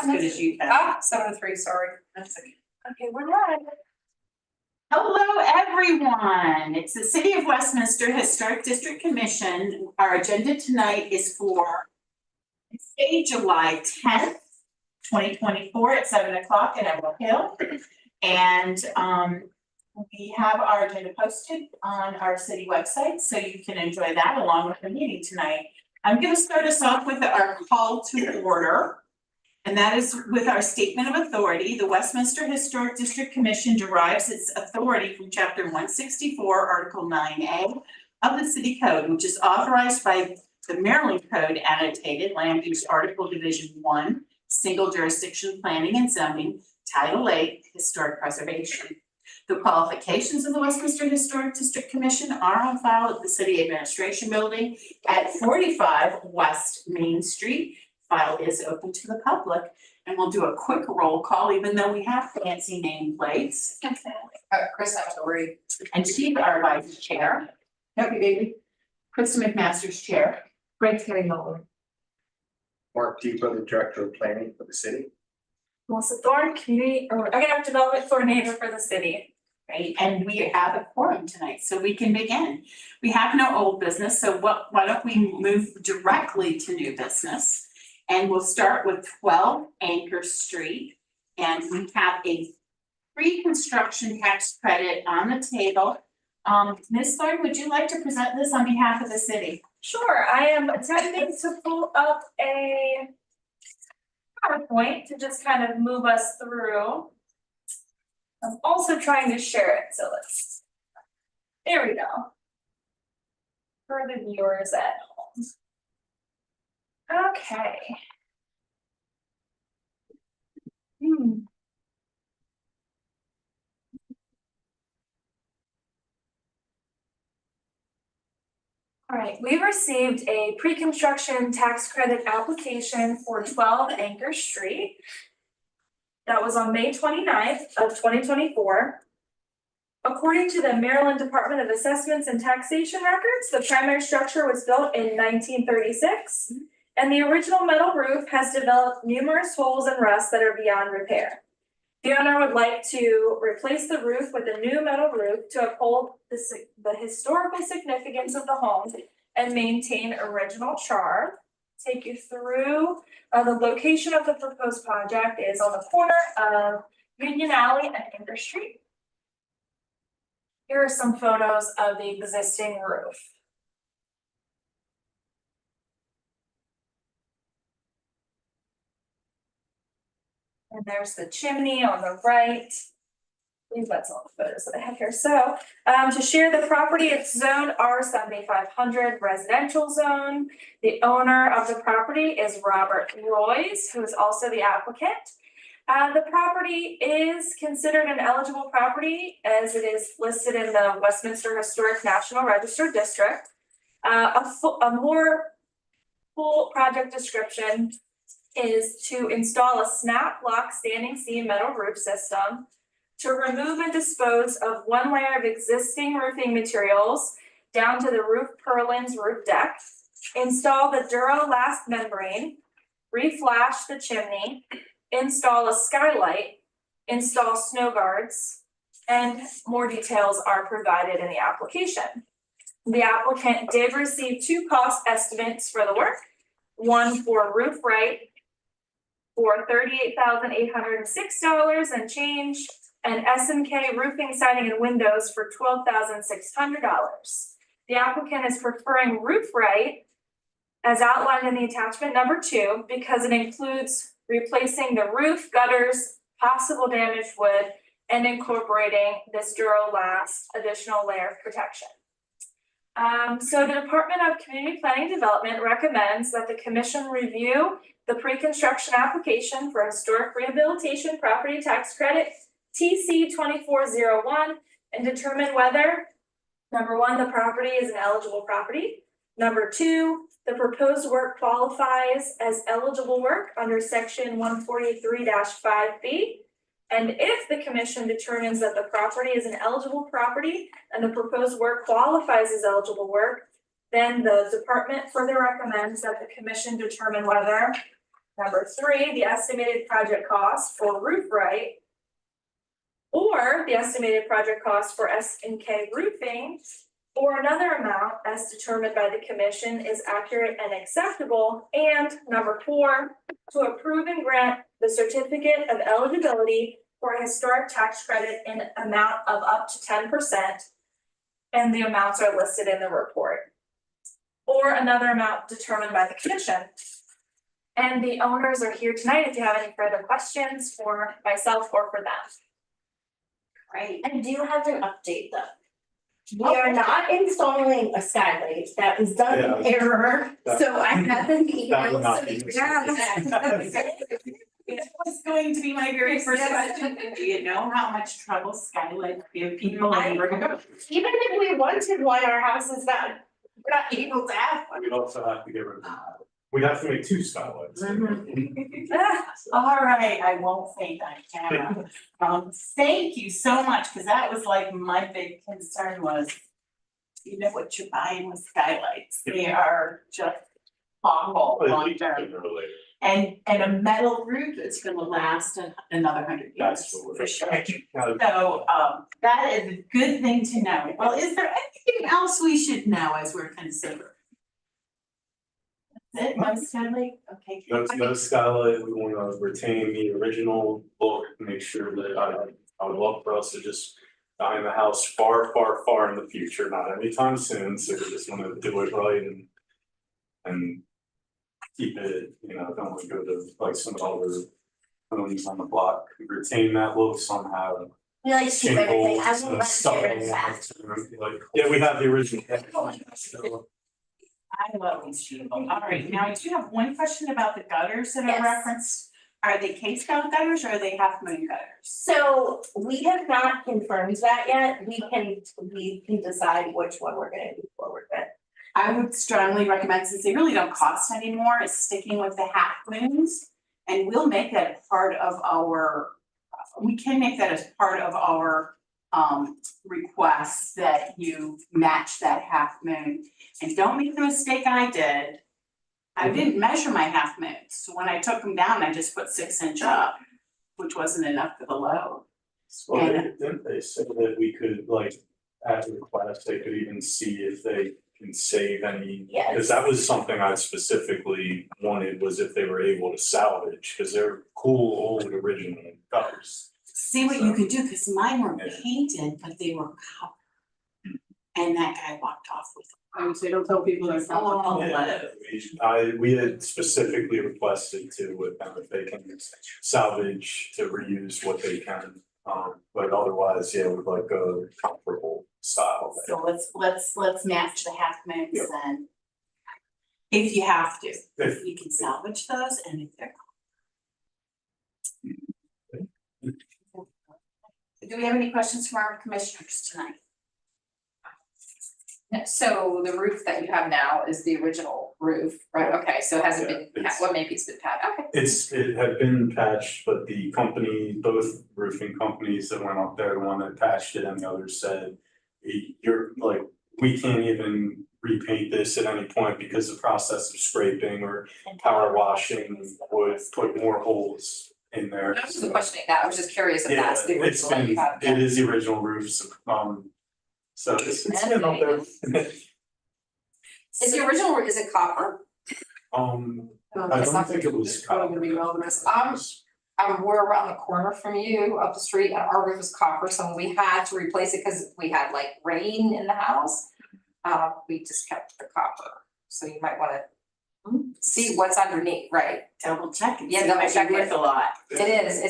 as good as you can. 7-3, sorry. That's okay. Okay, we're live. Hello, everyone. It's the City of Westminster Historic District Commission. Our agenda tonight is for July 10th, 2024 at 7 o'clock at Emerald Hill. And we have our agenda posted on our city website, so you can enjoy that along with the meeting tonight. I'm going to start us off with our call to order. And that is with our statement of authority. The Westminster Historic District Commission derives its authority from Chapter 164, Article 9A of the City Code, which is authorized by the Maryland Code annotated Land Use Article Division 1, Single Jurisdiction Planning and Zoning, Title 8, Historic Preservation. The qualifications of the Westminster Historic District Commission are on file at the City Administration Building at 45 West Main Street. File is open to the public, and we'll do a quick roll call, even though we have fancy nameplates. Chris, I'm sorry. And she's our vice chair. Okay, baby. Krista McMaster's chair. Greg's getting over. Mark Depot, the Director of Planning for the city. Melissa Thorne, Community or Economic Development Coordinator for the city. Right, and we have a quorum tonight, so we can begin. We have no old business, so why don't we move directly to new business? And we'll start with 12 Anchor Street. And we have a pre-construction tax credit on the table. Ms. Thorne, would you like to present this on behalf of the city? Sure, I am attempting to pull up a PowerPoint to just kind of move us through. I'm also trying to share it, so there we go. For the viewers at home. Okay. All right, we received a pre-construction tax credit application for 12 Anchor Street. That was on May 29th of 2024. According to the Maryland Department of Assessments and Taxation records, the primary structure was built in 1936, and the original metal roof has developed numerous holes and rust that are beyond repair. The owner would like to replace the roof with a new metal roof to uphold the historical significance of the home and maintain original charm. Take you through the location of the proposed project is on the corner of Union Alley and Anchor Street. Here are some photos of the existing roof. And there's the chimney on the right. I believe that's all the photos that I have here. So to share the property, it's zoned R7500 residential zone. The owner of the property is Robert Royce, who is also the applicant. The property is considered an eligible property as it is listed in the Westminster Historic National Register District. A more full project description is to install a snap block standing seam metal roof system, to remove and dispose of one layer of existing roofing materials down to the roof purlins roof deck, install the Duralast membrane, reflash the chimney, install a skylight, install snow guards, and more details are provided in the application. The applicant did receive 2 cost estimates for the work, one for roof right for $38,806 and change, and SMK roofing, siding, and windows for $12,600. The applicant is preferring roof right as outlined in the attachment number 2 because it includes replacing the roof, gutters, possible damaged wood, and incorporating this Duralast additional layer of protection. So the Department of Community Planning and Development recommends that the commission review the pre-construction application for historic rehabilitation property tax credit TC 2401 and determine whether, number 1, the property is an eligible property. Number 2, the proposed work qualifies as eligible work under section 143-5B. And if the commission determines that the property is an eligible property and the proposed work qualifies as eligible work, then the department further recommends that the commission determine whether Number three, the estimated project cost for roof right. Or the estimated project cost for S&K roofing. Or another amount as determined by the commission is accurate and acceptable. And number four, to approve and grant the certificate of eligibility for a historic tax credit in amount of up to 10%. And the amounts are listed in the report. Or another amount determined by the commission. And the owners are here tonight if you have any further questions for myself or for them. Great. I do have an update though. We are not installing a skylight, that was done in error, so I have an That would email. not be. It was going to be my very first question. Do you know how much trouble skylights give people in Riverview? Even if we wanted one, our house is not, we're not able to have one. We'd also have to get rid of that. We'd have to make two skylights. All right, I won't faint on camera. Thank you so much, because that was like my big concern was, you know what you're buying with skylights, they are just awful long term. And a metal roof is gonna last another 100 years, That's what we're. for sure. So, that is a good thing to know. Well, is there anything else we should know as we're considering? That's it, no skylight, okay. No skylight, we wanna retain the original look, make sure that I would love for us to just buy in the house far, far, far in the future, not anytime soon, so we just wanna do it right and keep it, you know, don't wanna go to like some other homes on the block, retain that look somehow. We like to keep everything, I Shingles won't and let stuff it fast. like, yeah, we have the original. I love these people. All right, now I do have one question about the gutters that are Yes. referenced. Are they case-down gutters or are they half-moon gutters? So we have not confirmed that yet, we can decide which one we're gonna move forward with. I would strongly recommend, since they really don't cost anymore, is sticking with the half-moons. And we'll make that a part of our, we can make that as part of our request that you match that half-moon. And don't make the mistake I did. I didn't measure my half-moons, so when I took them down, I just put 6-inch up, which wasn't enough for the load. Well, didn't they say that we could like, at request, they could even see if they can save any? Yes. Cause that was something I specifically wanted, was if they were able to salvage, cause they're cool old original gutters. See what you could do, cause mine were Yeah. painted, but they were colored. And that guy walked off with. I would say, don't tell people there's Oh, Yeah, we had specifically requested to with them if they can salvage to reuse what they can, but otherwise, yeah, we'd like a comparable style. So let's match the half moons Yeah. then. If you have to, If- you can salvage those and if they're. Do we have any questions from our commissioners tonight? So the roof that you have now is the original roof, right? Okay, so it hasn't Yeah, been, it's- what maybe it's been patched, okay. It had been patched, but the company, both roofing companies that went up there, the one that patched it and the other said, you're like, we can't even repaint this at any point because the process of scraping or power washing would put more holes in there. I wasn't questioning that, I was just curious if Yeah, that's the it's original that you been, have. it is the original roof, so it's been up there. Is the original, is it copper? I don't think it was Probably gonna be copper. relevant. We're around the corner from you, up the street, and our roof is copper, so when we had to replace it, cause we had like rain in the house. We just kept the copper, so you might wanna see what's underneath, right? Double check and see Yeah, double if check it's worth it. a lot. It is,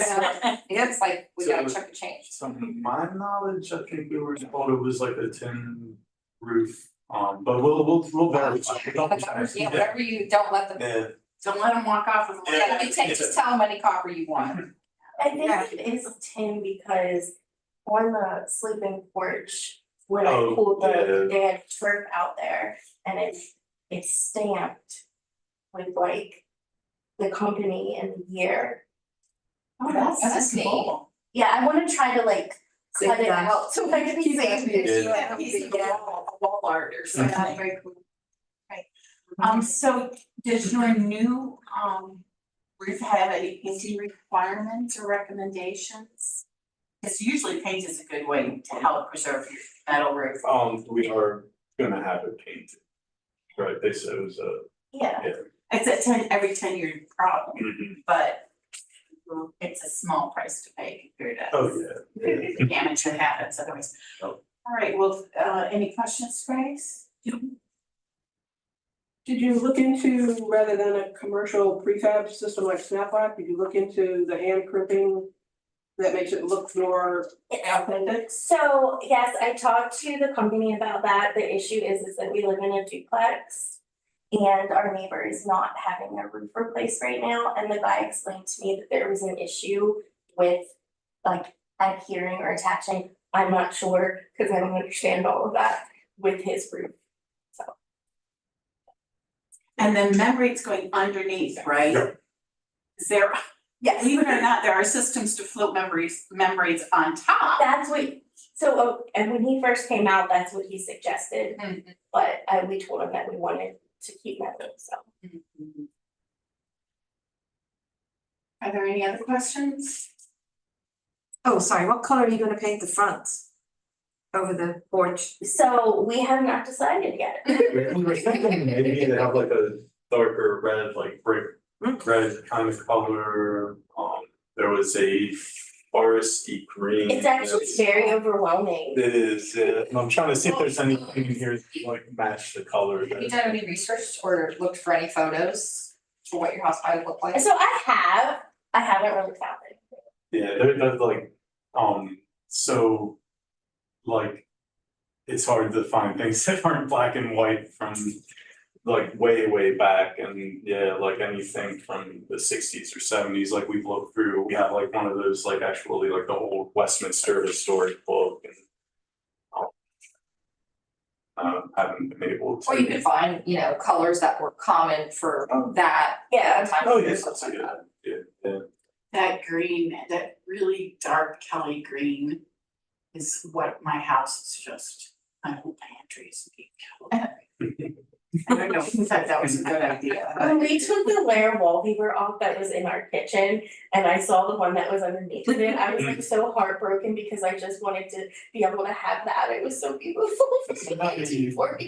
it's like, we gotta So- check a change. From my knowledge, I think we were told it was like a tin roof, but we'll verify. Yeah, whatever you, don't let them, Yeah, Don't let them walk off with. yeah, you take, just tell them any copper you want. I think it is tin because on the sleeping porch, when I Oh, pulled yeah. they had turf out there and it's stamped with like the company and the year. Oh, that's neat. cool. Yeah, I wanna try to like cut it that. out so I can see it. Yeah, piece of wall art or something. Yeah. Very cool. Right. So does your new roof have any painting requirements or recommendations? Because usually paint is a good way to help preserve your metal roof. We are gonna have it painted. Right, they said it was Yeah. Yeah. It's a every 10-year problem, mhm. but it's a small price to pay compared to Oh, yeah. the damage that happens otherwise. Oh. All right, well, any questions, Grace? Did you look into, rather than a commercial prefab system like SnapLock, did you look into the hand crimping that makes it look more authentic? So, yes, I talked to the company about that. The issue is that we live in a duplex. And our neighbor is not having their roof replaced right now, and the guy explained to me that there was an issue with like adhering or attaching. I'm not sure, because I don't understand all of that with his roof. And then membrane's going underneath, right? Yeah. Is there, Yes, believe it or not, there are systems to float membranes on top. that's what, so, and when he first came out, that's what he suggested, Mhm. but we told him that we wanted to keep metal, so. Mhm. Are there any other questions? Oh, sorry, what color are you gonna paint the fronts? Over the porch? So we have not decided yet. We were thinking maybe to have like a darker red, like brick red kind of color. There was a foresty green. It's actually very overwhelming. It is, yeah. And I'm trying to see if there's anything in here to like match the color. Have you done any research or looked for any photos for what your house might look like? So I haven't really found it. Yeah, they're like, so like, it's hard to find things that aren't black and white from like way back, and yeah, like anything from the 60s or 70s, like we've looked through, we have like one of those like actually like the old Westminster historic book, and haven't been able to. Or you could find, you know, colors that were common for that. Yeah. time. Oh, yes, that's a good, yeah. That green, that really dark Kelly green is what my house is just, my whole pantry is pink. I don't know who thought that was a good idea. When we took the layer wallpaper off that was in our kitchen and I saw the one that was underneath of it, I was like so heartbroken because I just wanted to be able to have that. It was so beautiful. So that is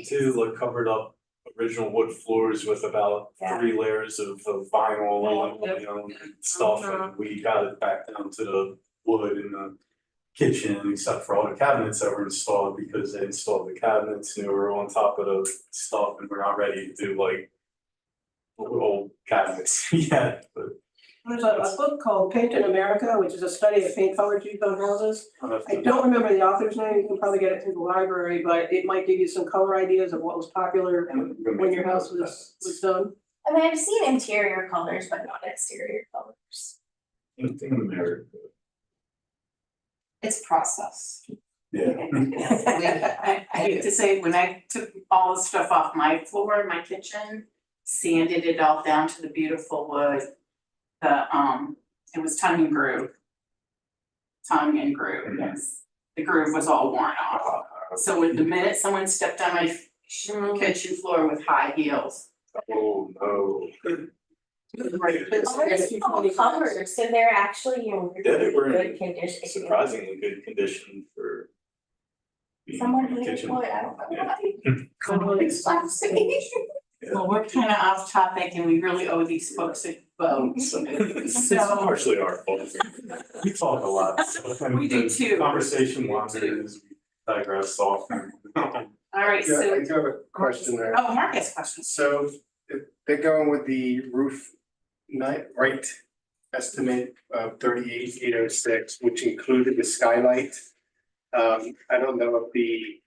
too, like covered up original wood floors with about Yeah. 3 layers of vinyl and, you know, stuff, and we got it back down to the wood in the kitchen, except for all the cabinets that were installed, because they installed the cabinets and they were on top of the stuff, and we're not ready to do like old cabinets yet, but. There's a book called Paint in America, which is a study of paint colors used on houses. I don't remember the author's name, you can probably get it through the library, but it might give you some color ideas of what was popular when your house was done. I mean, I've seen interior colors, but not exterior colors. Anything in America. It's process. Yeah. I hate to say, when I took all the stuff off my floor in my kitchen, sanded it all down to the beautiful wood. It was tongue and groove. Tongue and groove, yes. The groove was all worn off. So with the minute someone stepped on my kitchen floor with high heels. Oh, no. Ours is all covered, so they're actually in Yeah, they were really in good condition. Surprisingly good condition for. being Someone in the hated kitchen. wood, I don't know Yeah. why. Explains to me. Well, we're kind of off topic and we really owe these folks a vote. It's partially our fault. We talk a lot, so. We do the too. Conversation wanders, we digress often. All right, Yeah, I so, do have a question there. oh, Mark has questions. So if they're going with the roof right estimate of 38,806, which included the skylight. I don't know if the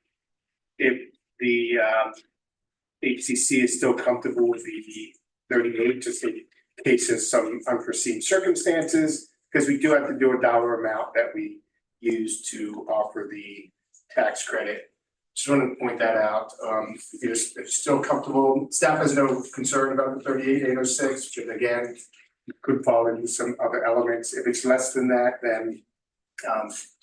HCC is still comfortable with the 38, just in case of some unforeseen circumstances, because we do have to do a dollar amount that we use to offer the tax credit. Just wanted to point that out. If you're still comfortable, staff has no concern about the 38,806, but again, it could fall into some other elements. If it's less than that, then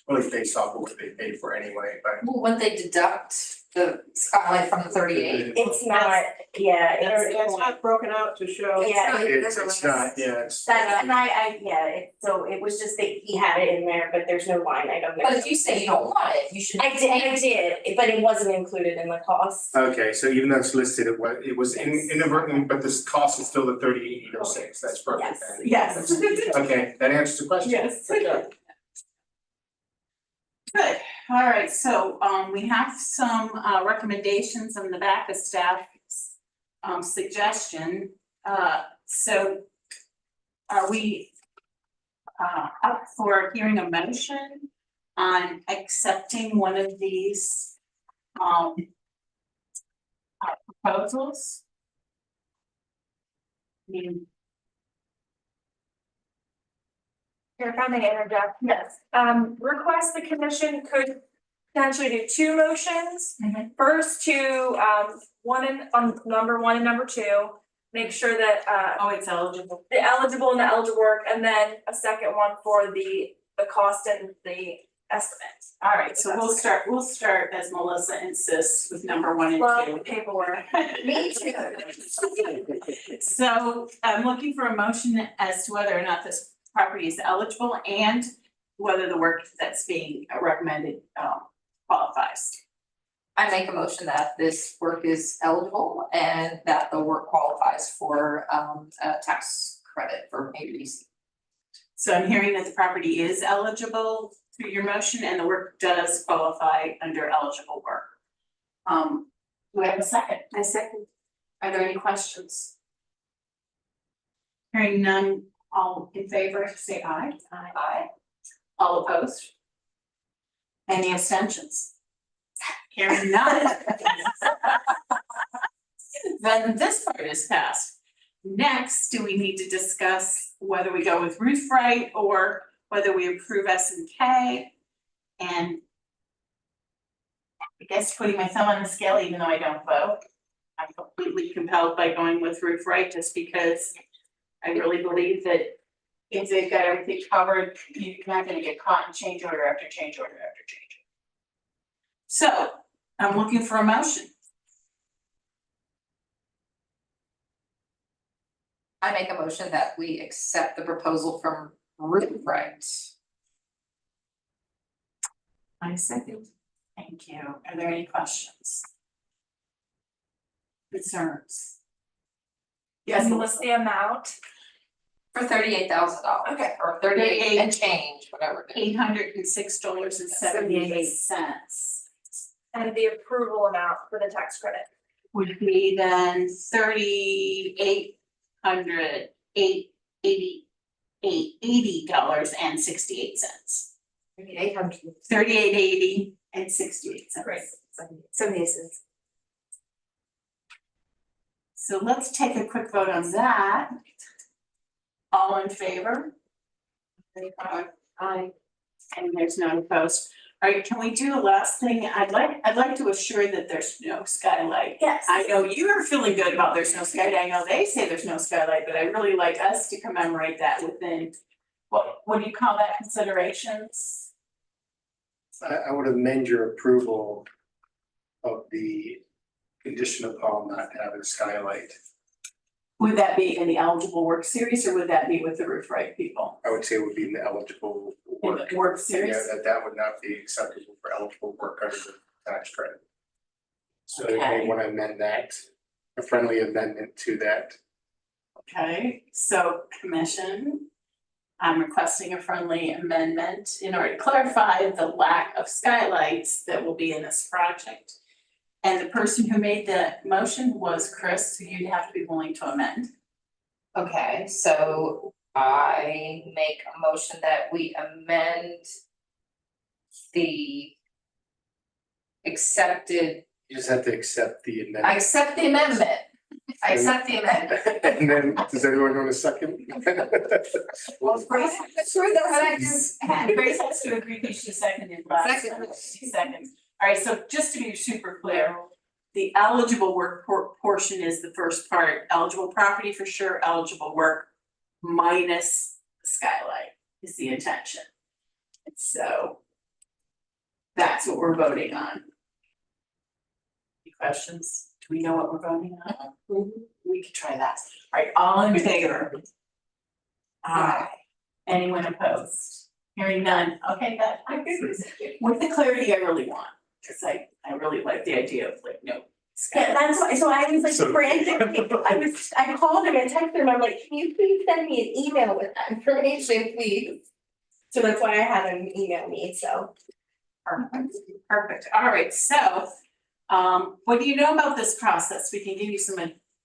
really based off of what they paid for anyway, but. Well, when they deduct the skylight from the 38, It's not, yeah, It's not broken out to show. Yeah, It's not, yeah, it's. that's, and so it was just that he had it in there, but there's no line item there. but if you say you don't want it, you should. I did, but it wasn't included in the cost. Okay, so even though it's listed, it was inadvertent, but this cost is still the 38,806, that's perfect then. Yes. Okay, that answers the question. Yes. Good, all right, so we have some recommendations on the back of staff's suggestion. So are we up for hearing a motion on accepting one of these proposals? I mean, Here, if I may interject. yes. Request the commission could potentially do two motions. Mhm. First to, on number one and number two, make sure that, Oh, it's eligible. the eligible and the eligible work, and then a second one for the cost and the estimate. All right, so we'll start as Melissa insists with number one and Love two. paperwork. Me too. So I'm looking for a motion as to whether or not this property is eligible and whether the work that's being recommended qualifies. I make a motion that this work is eligible and that the work qualifies for a tax credit for ABC. So I'm hearing that the property is eligible through your motion and the work does qualify under eligible work. Do we have a second? I second. Are there any questions? Hearing none, all in favor, say aye. Aye. All opposed? Any abstentions? Hearing none. Then this part is passed. Next, do we need to discuss whether we go with roof right or whether we approve S&K? And I guess putting my thumb on the scale, even though I don't vote, I'm completely compelled by going with roof right just because I really believe that if they've got everything covered, you're not gonna get caught in change order after change order after change. So I'm looking for a motion. I make a motion that we accept the proposal from Roof Right. I second. Thank you. Are there any questions? Concerns? Yes, And list the amount. For $38,000. Okay. Or 38 and change, whatever it is. $806.78 And the approval amount for the tax credit. would be then $3,888.68. 800. $38.80 and 68 cents. Great. 78 cents. So let's take a quick vote on that. All in favor? Aye. And there's none opposed. All right, can we do the last thing? I'd like to assure that there's no skylight. Yes. I know you are feeling good about there's no skylight. I know they say there's no skylight, but I really like us to commemorate that within, what do you call that, considerations? I would amend your approval of the condition upon not having a skylight. Would that be in the eligible work series or would that be with the roof right people? I would say it would be in the eligible In work. the work Yeah, series? that would not be acceptable for eligible work under the tax credit. So you Okay. may want to amend that, a friendly amendment to that. Okay, so commission, I'm requesting a friendly amendment in order to clarify the lack of skylights that will be in this project. And the person who made the motion was Chris, so you'd have to be willing to amend. Okay, so I make a motion that we amend the accepted, You just have to accept the I amendment. accept the amendment. I accept the amendment. And then, does everyone want a second? Well, Grace, Sure, that's what I just had. Grace has to agree because she seconded last time. Second. She seconds. All right, so just to be super clear, the eligible work portion is the first part, eligible property for sure, eligible work minus skylight is the intention. And so That's what we're voting on. Any questions? Do we know what we're voting on? We could try that. All right, all in favor? Aye. Anyone opposed? Hearing none. Okay, that, with the clarity I really want, because I really like the idea of like, no. Yeah, that's why, so I was like So- frantic, I called him and texted him, I'm like, can you please send me an email with that information, please? So that's why I had him email me, so. Perfect, perfect. All right, so, what do you know about this process? We can give you some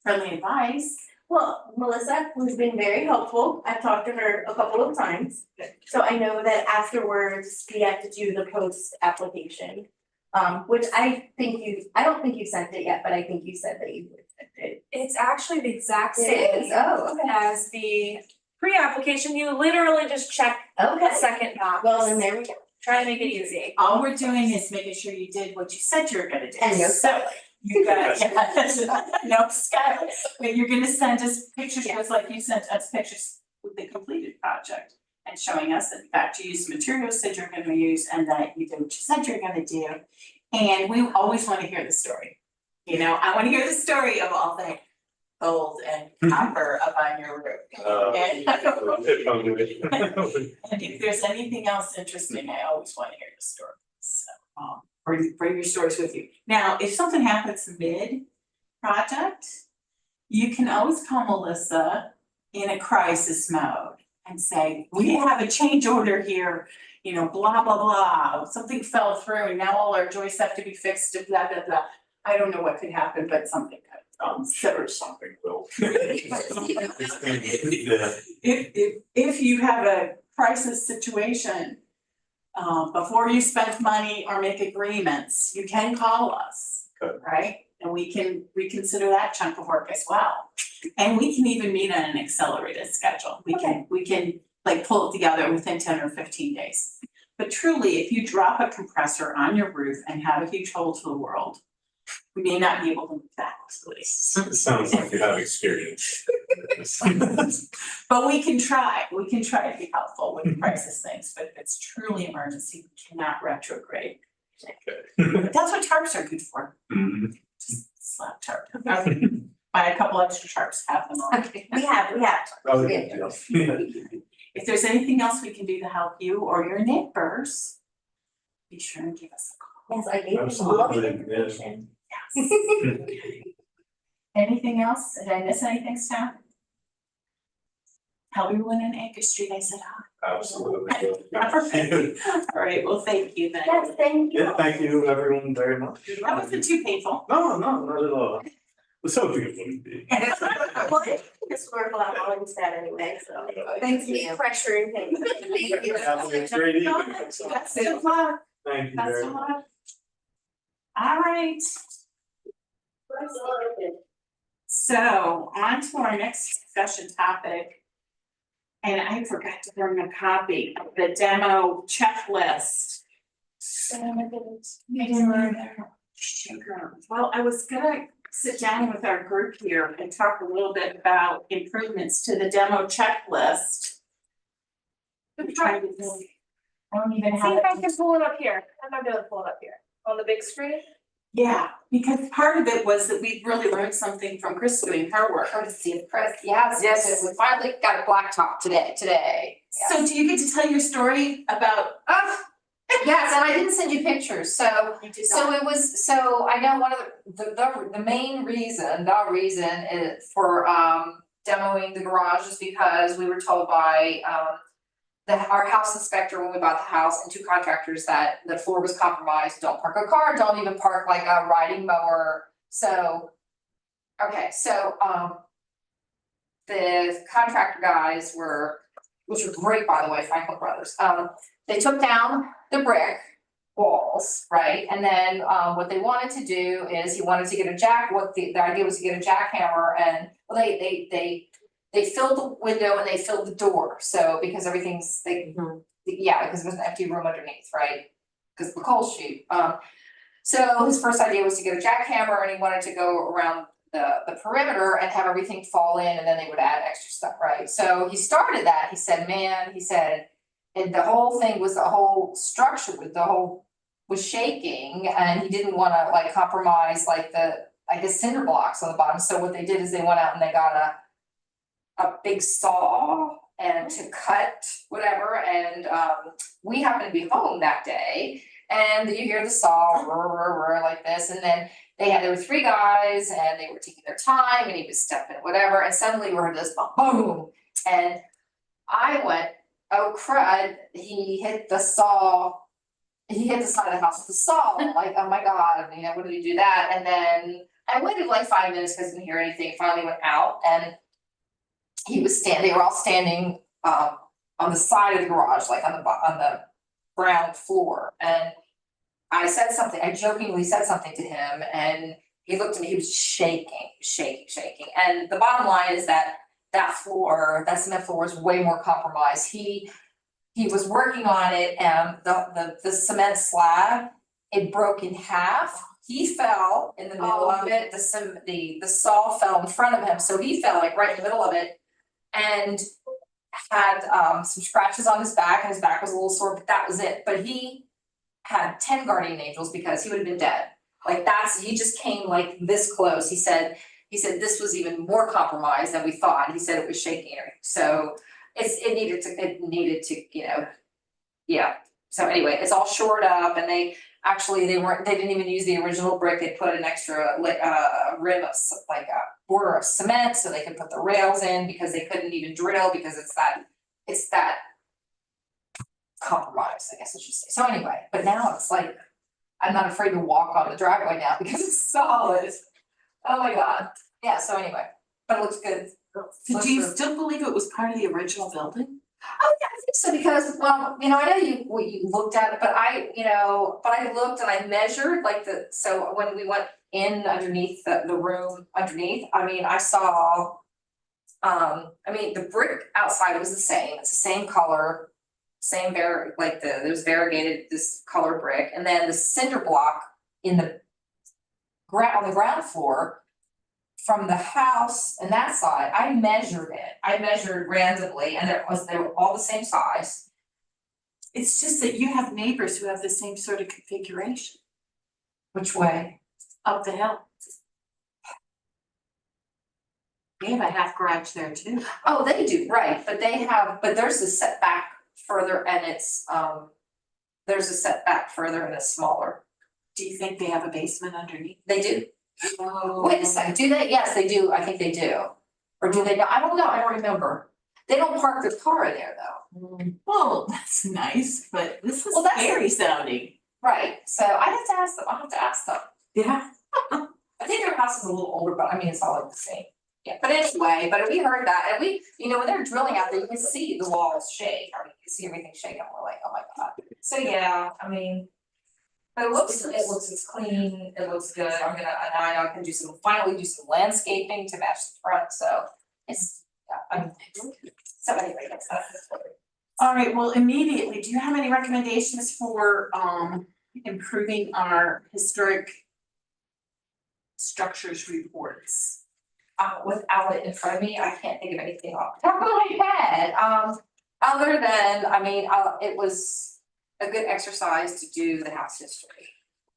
friendly advice. Well, Melissa has been very helpful, I've talked to her a couple of times. So I know that afterwards, we have to do the post application. Which I don't think you sent it yet, but I think you said that you would send it. It's actually the exact It same is, oh, okay. as the pre-application. You literally just check the Okay, second box. well, then there we go. Try to make it easy. All we're doing is making sure you did what you said you were gonna do. And no So you got, no sky, but you're gonna send us pictures, just like you sent us pictures with the completed project. And showing us that in fact you used the materials that you're gonna use and that you did what you said you're gonna do. And we always wanna hear the story. You know, I wanna hear the story of all the gold and copper up on your roof. And if there's anything else interesting, I always wanna hear the story, so, bring your stories with you. Now, if something happens mid-project, you can always call Melissa in a crisis mode and say, we have a change order here, you know, blah, blah, blah, something fell through and now all our joists have to be fixed, blah, blah, blah. I don't know what could happen, but something could. I'm sure something will. If you have a crisis situation, before you spend money or make agreements, you can call us, Good. right? And we can reconsider that chunk of work as well. And we can even meet on an accelerated schedule. We can like pull it together within 10 or 15 days. But truly, if you drop a compressor on your roof and have a huge hole to the world, we may not be able to move that quickly. Sounds like you have experience. But we can try to be helpful with crisis things, but if it's truly emergency, we cannot retrograde. Okay. That's what tarps are good for, Mhm. just slap tarp. Okay. Buy a couple extra tarps, have them on. Okay, we have. Oh, We yeah, have. yeah. If there's anything else we can do to help you or your neighbors, be sure and give us a call. Yes, I gave them all the Absolutely, yeah. information. Anything else? Did I miss anything, Stan? Tell everyone in Anchor Street I said hi. Absolutely. All right, well, thank you then. Yes, thank you. Yeah, thank you everyone very much. That wasn't too painful. No, not at all. It was hoping it wouldn't be. Well, it's work a lot more instead anyway, so. Thank you. Pressuring things. Thank you. Have a great evening. Best of luck. Thank you Best very of much. luck. All right, so on to our next discussion topic. And I forgot to bring a copy of the demo checklist. Sugar. Well, I was gonna sit down with our group here and talk a little bit about improvements to the demo checklist. I'm trying to think. I don't even See have if I it. can pull it up here. I might be able to pull it up here on the big screen. Yeah, because part of it was that we really learned something from Chris doing her work. Courtesy of Chris, yes, we finally got a blacktop today. So do you get to tell your story about? Yes, and I didn't send you pictures, so You did So it was, so I know one of the main reason, is for demoing the garage is because we were told by our house inspector when we bought the house and two contractors that the floor was compromised, don't park a car, don't even park like a riding mower. So, okay, so the contractor guys which were great, by the way, Franklin Brothers, they took down the brick walls, right? And then what they wanted to do is he wanted to get the idea was to get a jackhammer and, well, they filled the window and they filled the door, so because everything's, because there's an empty room underneath, right? Because the coal chute. So his first idea was to get a jackhammer and he wanted to go around the perimeter and have everything fall in and then they would add extra stuff, right? So he started that, he said, and the whole thing was the whole structure with the whole was shaking and he didn't wanna like compromise like the, I guess, cinder blocks on the bottom, so what they did is they went out and they got a big saw and to cut whatever, and we happened to be home that day. And you hear the saw like this, and then there were three guys and they were taking their time and he was stepping whatever, and suddenly we heard this boom. And I went, oh crud, he hit the side of the house with the saw, like, oh my God, I mean, what did he do that? And then I waited like 5 minutes because I didn't hear anything, finally went out and they were all standing on the side of the garage, like on the ground floor, and I jokingly said something to him, and he looked at me, he was shaking. And the bottom line is that cement floor is way more compromised. He was working on it, and the cement slab, it broke in half. He fell in the middle of it, the saw fell in front of him, so he fell like right in the middle of it. And had some scratches on his back, and his back was a little sore, but that was it. But he had 10 guardian angels because he would have been dead. Like he just came like this close. He said this was even more compromised than we thought. He said it was shaking. So it needed to, yeah. So anyway, it's all shored up, and they didn't even use the original brick. They put an extra rim of like a border of cement so they could put the rails in, because they couldn't even drill because it's that compromise, I guess I should say. So anyway, but now it's like, I'm not afraid to walk on the driveway now because it's solid. Oh my God. Yeah, so anyway, but it looks good. So do you still believe it was part of the original building? Oh, yeah, I think so, because, well, I know you looked at it, but I looked and I measured so when we went in underneath the room underneath, I mean, I saw, the brick outside was the same, it's the same color, same there's variegated this color brick, and then the cinder block on the ground floor from the house and that side, I measured randomly, and they were all the same size. It's just that you have neighbors who have the same sort of configuration Which way? up the hill. They have a half garage there too. Oh, they do, right, but there's a setback further, and it's, smaller. Do you think they have a basement underneath? They do. Wait a second, do they? Yes, they do, I think they do. Or do they not? I don't know, I don't remember. They don't park their car in there though. Well, that's nice, but this is Well, that's- scary sounding. Right, so I'll have to ask them. Yeah. I think their house is a little older, but I mean, it's all like the same. Yeah, but anyway, but we heard that, and when they're drilling out there, you can see the walls shake, or you can see everything shake, and we're like, oh my God. So yeah, I mean, but it's clean, it looks good. I know I can finally do some landscaping to match the front, so it's, so anyway, that's All right, well, immediately, do you have any recommendations for improving our historic structures reports? Without it in front of me, I can't think of anything off the top of my head, other than, it was a good exercise to do the house history.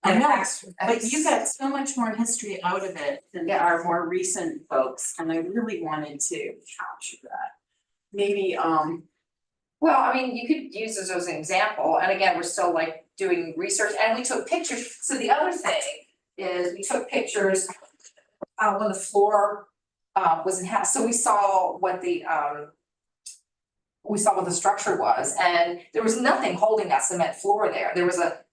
I know, but you got so much more history out of it than our more recent folks, and I really wanted to capture that. Maybe, Well, I mean, you could use this as an example, and again, we're still like doing research, and we took pictures. So the other thing is we took pictures when the floor was in house, so we saw what the structure was, and there was nothing holding that cement floor there. There was a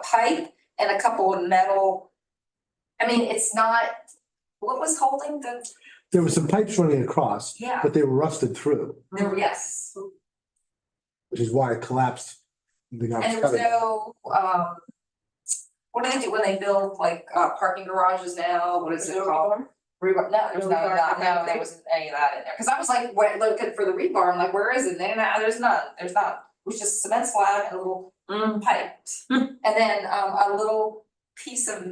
pipe and a couple of metal. I mean, it's not, what was holding the, There were some pipes running across, yeah, but they were rusted through, there were, yes. which is why it collapsed. And there was no, what do they do when they build like parking garages now? What is it called? Rebar, no, there wasn't any of that in there, cause I was like, looking for the rebar, I'm like, where is it? There's none, it was just cement slab and a little pipe. And then a little piece of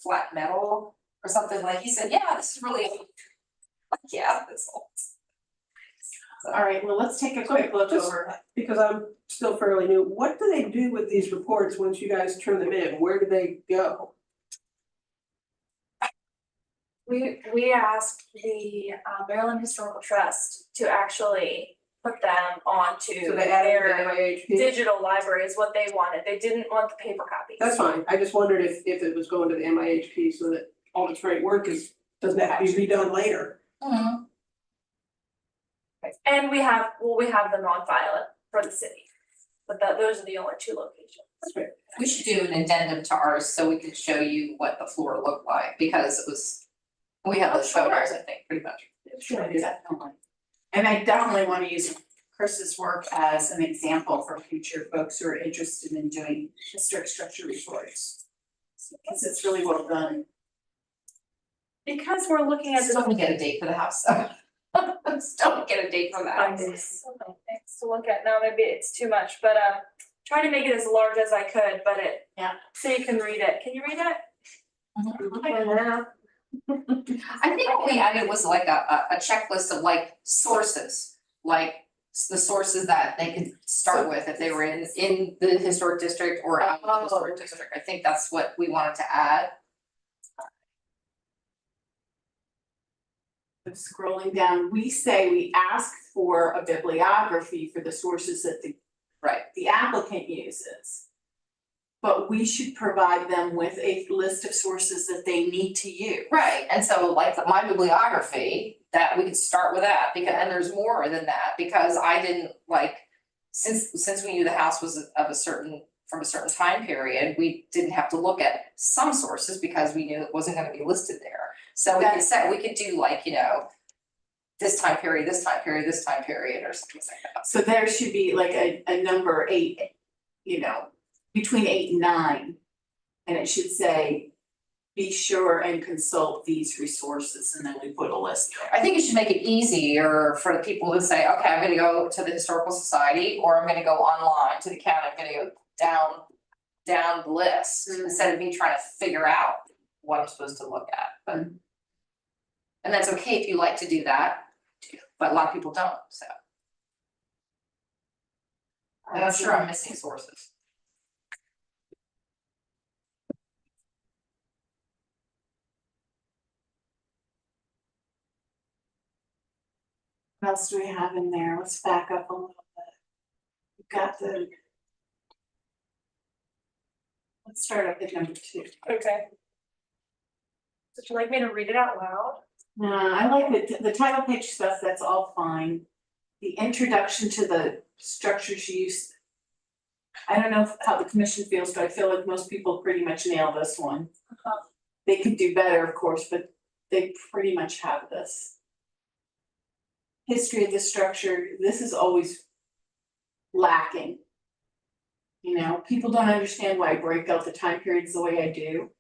flat metal or something, like he said, yeah, this is really, like, yeah, this old. All right, well, let's take a quick look Just- over. Because I'm still fairly new, what do they do with these reports once you guys turn them in? Where do they go? We asked the Maryland Historical Trust to actually put them onto So they add it to their the MIHP? digital library is what they wanted. They didn't want the paper copies. That's fine, I just wondered if it was going to the MIHP so that all the great work doesn't have to be redone later. And we have them on file for the city, but those are the only two locations. That's great. We should do an addendum to ours so we can show you what the floor looked like, because it was, we have those Sure. photos, I think, pretty much. Sure. Definitely. And I definitely wanna use Chris's work as an example for future folks who are interested in doing historic structure reports. Because it's really well done. Because we're looking at Still don't get a date for the house, so. Still don't get a date for the house. so many things to look at now, maybe it's too much, but trying to make it as large as I could, but so you can read it. Can you read it? I think what we added was like a checklist of like sources, like the sources that they could start with if they were in the historic district or out of the historic district. I think that's what we wanted to add. But scrolling down, we say we ask for a bibliography for the sources that the applicant uses. But we should provide them with a list of sources that they need to use. Right, and so like my bibliography, that we could start with that, because, and there's more than that, because I didn't like, since we knew the house was of a certain, from a certain time period, we didn't have to look at some sources because we knew it wasn't gonna be listed there. So we could say, we could do like, you know, this time period, this time period, this time period, or something like that. So there should be like a number 8, you know, between 8 and 9. And it should say, be sure and consult these resources, and then we put a list there. I think it should make it easier for the people to say, okay, I'm gonna go to the Historical Society, or I'm gonna go online to the county, I'm gonna go down the list, instead of me trying to figure out what I'm supposed to look at, but. And that's okay if you like to do that, but a lot of people don't, so. And I'm sure I'm missing sources. What else do we have in there? Let's back up a little bit. We've got let's start up at number 2. Okay. Would you like me to read it out loud? I like the title page stuff, that's all fine. The introduction to the structures used. I don't know how the commission feels, but I feel like most people pretty much nail this one. They could do better, of course, but they pretty much have this. History of the structure, this is always lacking. You know, people don't understand why I break out the time periods the way I do.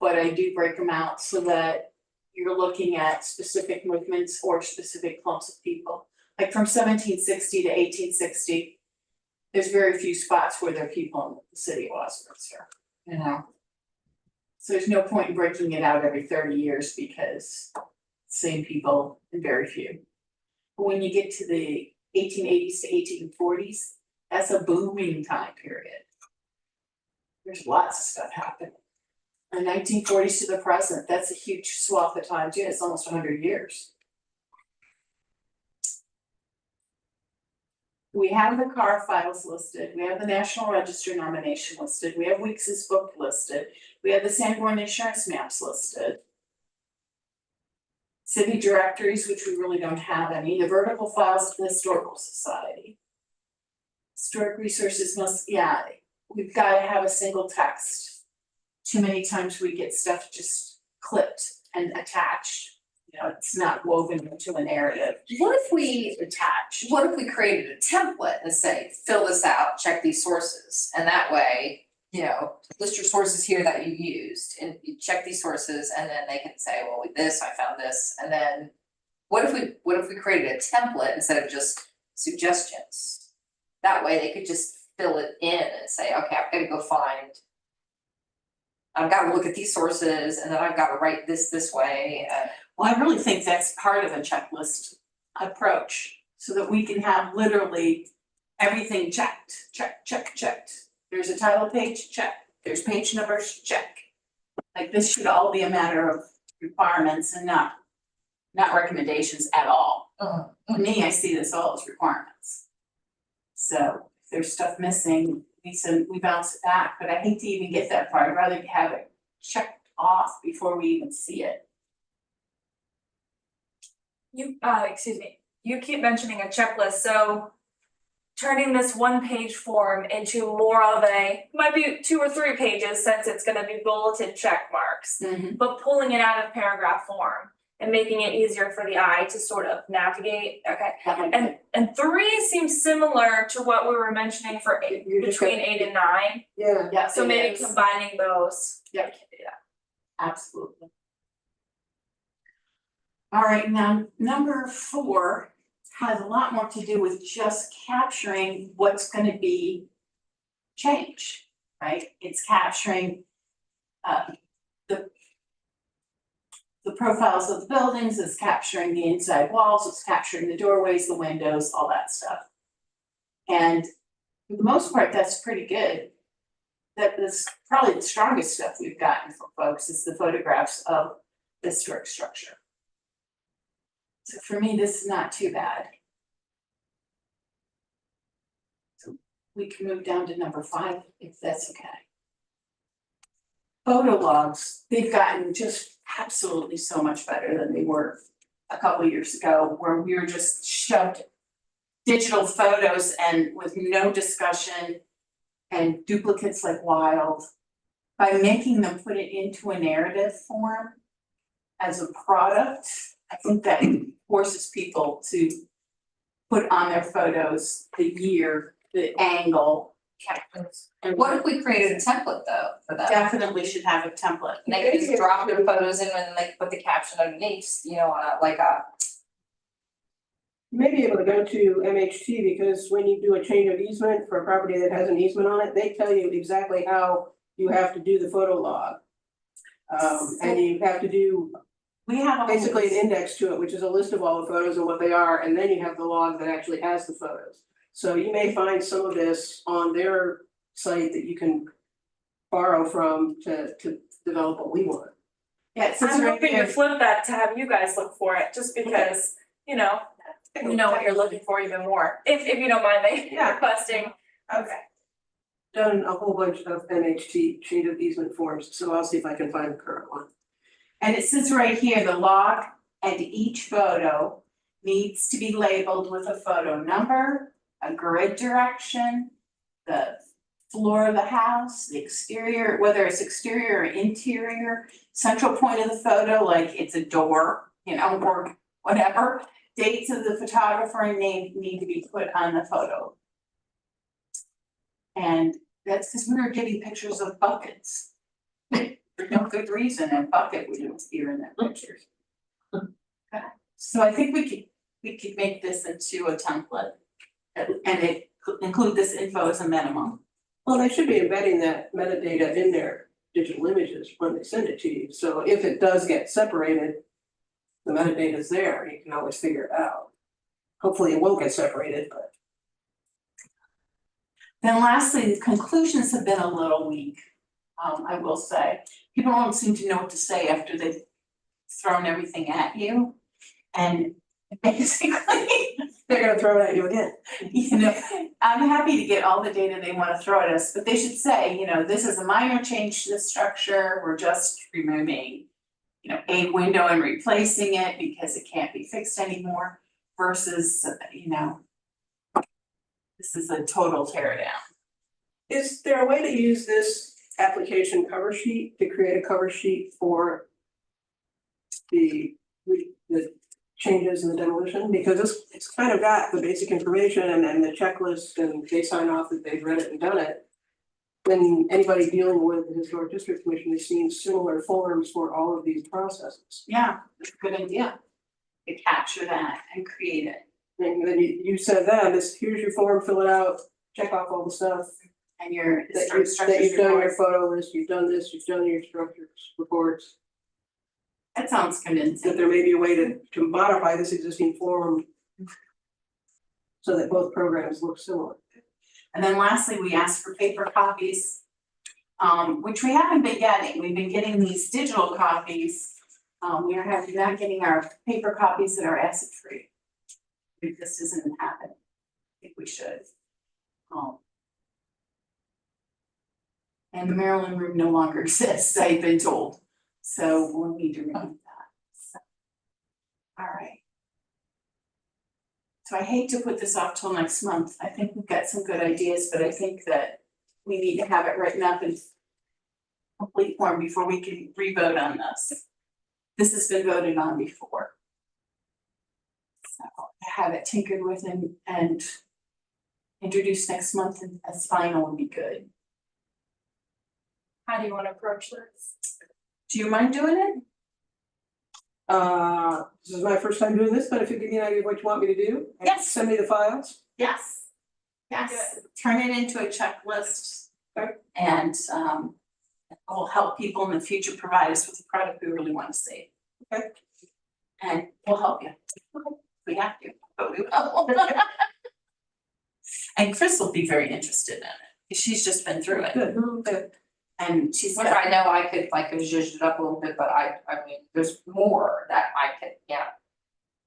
But I do break them out so that you're looking at specific movements or specific clumps of people. Like from 1760 to 1860, there's very few spots where there are people in the city of Westminster, you know? So there's no point in breaking it out every 30 years because same people and very few. But when you get to the 1880s to 1840s, that's a booming time period. There's lots of stuff happening. The 1940s to the present, that's a huge swath of time too, it's almost 100 years. We have the car files listed, we have the National Register nomination listed, we have Weeks's book listed, we have the Sanborn insurance maps listed. City directories, which we really don't have any, the vertical files to the Historical Society. Historic resources we've gotta have a single text. Too many times we get stuff just clipped and attached, you know, it's not woven into a narrative. What if we Attached. What if we created a template and say, fill this out, check these sources, and that way, you know, list your sources here that you used, and you check these sources, and then they can say, well, with this, I found this, and then what if we created a template instead of just suggestions? That way they could just fill it in and say, okay, I've gotta go find, I've gotta look at these sources, and then I've gotta write this way, Well, I really think that's part of a checklist approach. So that we can have literally everything checked, checked. There's a title page, check. There's page numbers, check. Like this should all be a matter of requirements and not recommendations at all. To me, I see this all as requirements. So if there's stuff missing, we bounce it back, but I hate to even get that far. I'd rather have it checked off before we even see it. Excuse me, you keep mentioning a checklist, so turning this one-page form into more of might be 2 or 3 pages since it's gonna be bulleted check marks, but pulling it out of paragraph form and making it easier for the eye to sort of navigate, okay? That might be- And 3 seems similar to what we were mentioning for between 8 and 9, Yeah. Yeah, so it maybe is. combining those. Yep. Absolutely. All right, now, number 4 has a lot more to do with just capturing what's gonna be changed, right? It's capturing the profiles of the buildings, it's capturing the inside walls, it's capturing the doorways, the windows, all that stuff. And for the most part, that's pretty good. That is probably the strongest stuff we've gotten from folks is the photographs of the historic structure. So for me, this is not too bad. So we can move down to number 5 if that's okay. Photo logs, they've gotten just absolutely so much better than they were a couple years ago, where we were just shoved digital photos and with no discussion and duplicates like wild. By making them put it into a narrative form as a product, I think that forces people to put on their photos the year, the angle, captions. And what if we created a template though for that? Definitely should have a template. And they could just drop their photos in and like put the caption underneath, you know, on a like a. You may be able to go to MHT because when you do a change of easement for a property that has an easement on it, they tell you exactly how you have to do the photo log. And you have to do We have a basically an index to it, which is a list of all the photos and what they are, and then you have the log that actually has the photos. So you may find some of this on their site that you can borrow from to develop what we want. Yeah, it says I'm right hoping to here. flip that to have you guys look for it, just because, you know what you're looking for even more, if you don't mind me Yeah. requesting. Okay. Done a whole bunch of MHT change of easement forms, so I'll see if I can find the current one. And it says right here, the log and each photo needs to be labeled with a photo number, a grid direction, the floor of the house, the exterior, whether it's exterior or interior, central point of the photo, like it's a door, or whatever. Dates of the photographer and name need to be put on the photo. And that's because we were getting pictures of buckets. For no good reason, and bucket wouldn't appear in their pictures. Okay, so I think we could make this into a template. And it include this info as a minimum. Well, they should be embedding that metadata in their digital images when they send it to you, so if it does get separated, the metadata is there, you can always figure it out. Hopefully it won't get separated, but. Then lastly, the conclusions have been a little weak, I will say. People don't seem to know what to say after they've thrown everything at you. And basically, They're gonna throw it at you again. I'm happy to get all the data they wanna throw at us, but they should say, this is a minor change to the structure, we're just removing, a window and replacing it because it can't be fixed anymore, versus, this is a total tear down. Is there a way to use this application cover sheet to create a cover sheet for the changes in the demolition? Because it's kind of got the basic information and then the checklist, and they sign off that they've read it and done it. When anybody dealing with the Historic District Commission has seen similar forms for all of these processes. Yeah, that's a good idea. To capture that and create it. And then you send them, here's your form, fill it out, check off all the stuff. And your That you've done your photo list, you've done this, you've done your structures reports. That sounds convincing. That there may be a way to modify this existing form so that both programs look similar. And then lastly, we asked for paper copies, which we haven't been getting. We've been getting these digital copies. We are not getting our paper copies that are acid free. If this isn't happening, I think we should. And the Maryland room no longer exists, I've been told, so we'll need to remove that, so. All right. So I hate to put this off till next month, I think we've got some good ideas, but I think that we need to have it written up in complete form before we can re-vote on this. This has been voted on before. So to have it tinkered with and introduced next month as final would be good. How do you wanna approach this? Do you mind doing it? This is my first time doing this, but if you give me an idea of what you want me to do. and Yes. Send me the files. Yes. Yes, turn it into a checklist. Okay. And it will help people in the future provide us with the product we really want to see. Okay. And we'll help you. We have to, but we will. And Chris will be very interested in it, because she's just been through it. Good. And she's Which got, I know I could like have zhuzhed it up a little bit, but I mean, there's more that I could, yeah.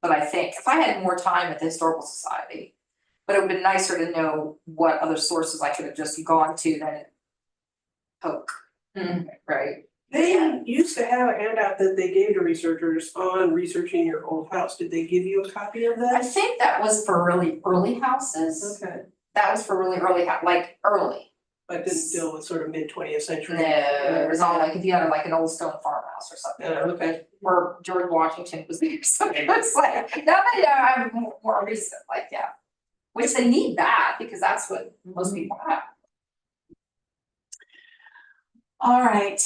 But I think if I had more time at the Historical Society, but it would have been nicer to know what other sources I could have just gone to than poke, right? They used to have a handout that they gave to researchers on researching your old house. Did they give you a copy of I that? think that was for really early houses, Okay, that was for really early, like early. but didn't deal with sort of mid-20th century. No, it was all like if you had like an old stone farmhouse or something. Yeah, okay. Or George Washington was there, so it was like, now that I'm more recent, like, yeah. Which they need that, because that's what most people have. all right,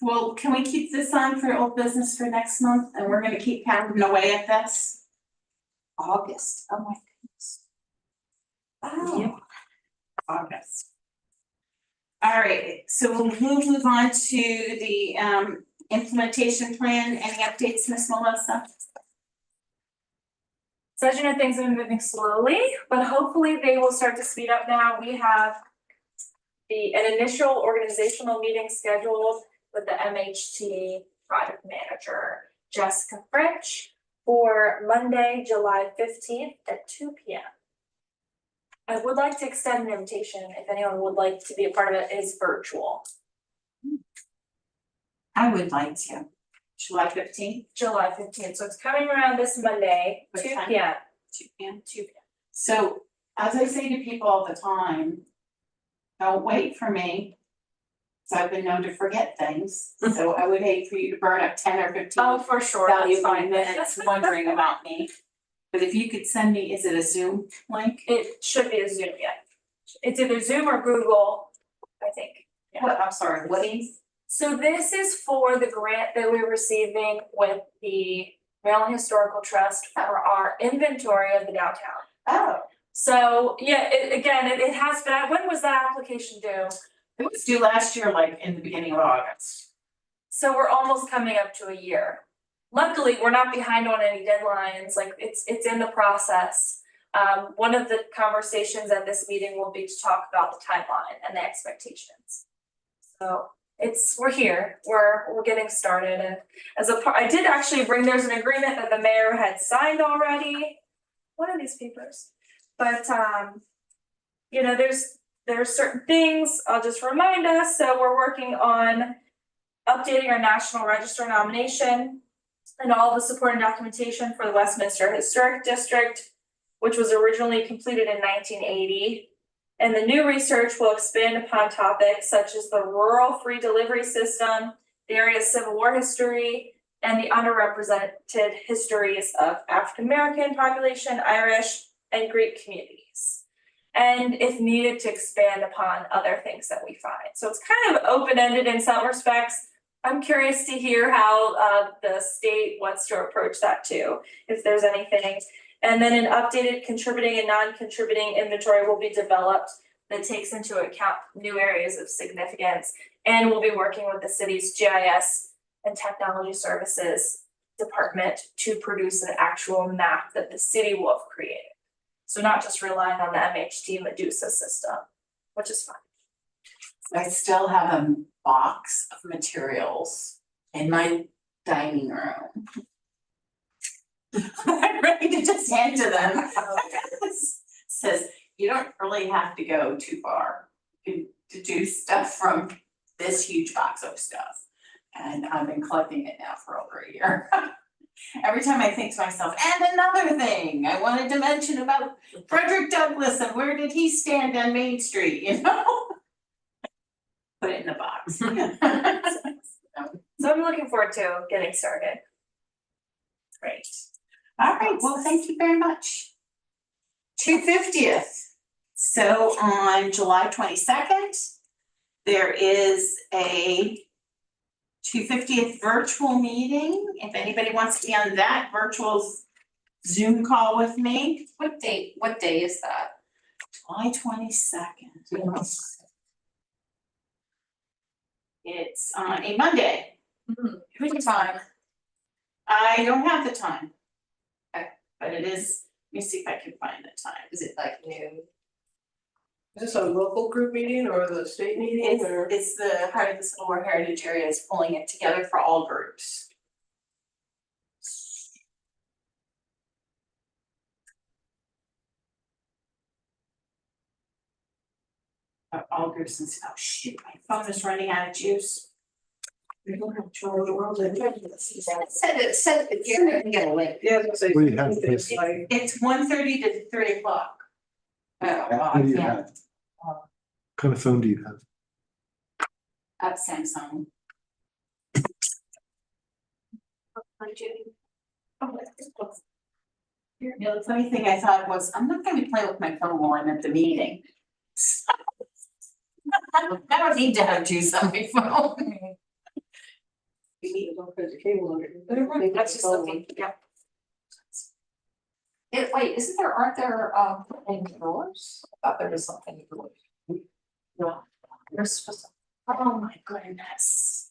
well, can we keep this on for old business for next month? And we're gonna keep pounding away at this? August, oh my goodness. Oh. August. All right, so we'll move on to the implementation plan. Any updates, Ms. Melissa? So as you know, things have been moving slowly, but hopefully they will start to speed up now. We have an initial organizational meeting scheduled with the MHT project manager, Jessica French, for Monday, July 15th at 2 p.m. I would like to extend an invitation if anyone would like to be a part of it. Is virtual. I would like to. July 15th, July 15th, so it's coming around this Monday, What 2 time? p.m. 2 p.m. So as I say to people all the time, don't wait for me. So I've been known to forget things, so I would hate for you to burn up 10 or 15 Oh, for sure, that's valuable fine. minutes wondering about me. But if you could send me, is it a Zoom link? It should be a Zoom, yeah. It's either Zoom or Google, I think. Yeah. What, I'm sorry, what is? So this is for the grant that we're receiving with the Maryland Historical Trust for our inventory of the downtown. Oh. So, yeah, it has been, when was that application due? It was due last year, like in the beginning of August. So we're almost coming up to a year. Luckily, we're not behind on any deadlines, like it's in the process. One of the conversations at this meeting will be to talk about the timeline and the expectations. So we're here, we're getting started, and I did actually bring, there's an agreement that the mayor had signed already. One of these papers, but you know, there's certain things, I'll just remind us, so we're working on updating our National Register nomination and all the supporting documentation for the Westminster Historic District, which was originally completed in 1980. And the new research will expand upon topics such as the rural free delivery system, the area's Civil War history, and the underrepresented histories of African American population, Irish, and Greek communities. And if needed, to expand upon other things that we find. So it's kind of open-ended in some respects. I'm curious to hear how the state wants to approach that too, if there's anything. And then an updated contributing and non-contributing inventory will be developed that takes into account new areas of significance. And we'll be working with the city's GIS and technology services department to produce an actual map that the city will have created. So not just relying on the MHT Medusa system, which is fine. I still have a box of materials in my dining room. I'm ready to just hand to them. Says, you don't really have to go too far to do stuff from this huge box of stuff. And I've been collecting it now for over a year. Every time I think to myself, and another thing I wanted to mention about Frederick Douglass and where did he stand on Main Street, you know? Put it in the box. So I'm looking forward to getting started. Great. All right, well, thank you very much. 250th. So on July 22nd, there is a 250th virtual meeting. If anybody wants to be on that virtual Zoom call with me. What day is that? July 22nd. It's on a Monday. Which time? I don't have the time. Okay. But it is, let me see if I can find the time. Is it like noon? Is this a local group meeting or the state meeting or? It's the Heart of the Civil War Heritage Area is pulling it together for all groups. All groups and, oh shoot, my phone is running out of juice. We don't have control of the world. Send it, you're gonna get a link. Yeah, I was gonna say. What do you have, Chris? Like, It's 1:30 to 3 o'clock. Oh, well, What I do you can't. have? What kind of phone do you have? At Samsung. You know, the funny thing I thought was, I'm not gonna be playing with my phone while I'm at the meeting. I don't need to have juice on my phone. you need to look at the cable under it. That's just looking, yeah. Wait, aren't there, any drawers? I thought there was something in drawers. No, there's supposed to. Oh my goodness.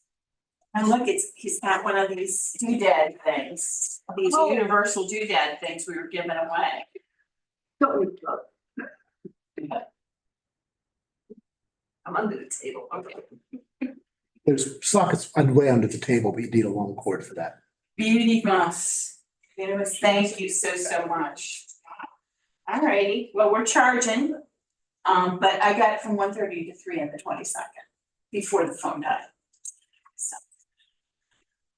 And look, he's got one of these doodad things, these Oh. universal doodad things we were giving away. I'm under the table, okay. There's sockets way under the table, but you need a long cord for that. Beauty Moss. Thank you so much. Alrighty, well, we're charging. But I got it from 1:30 to 3 on the 22nd, before the phone died. So.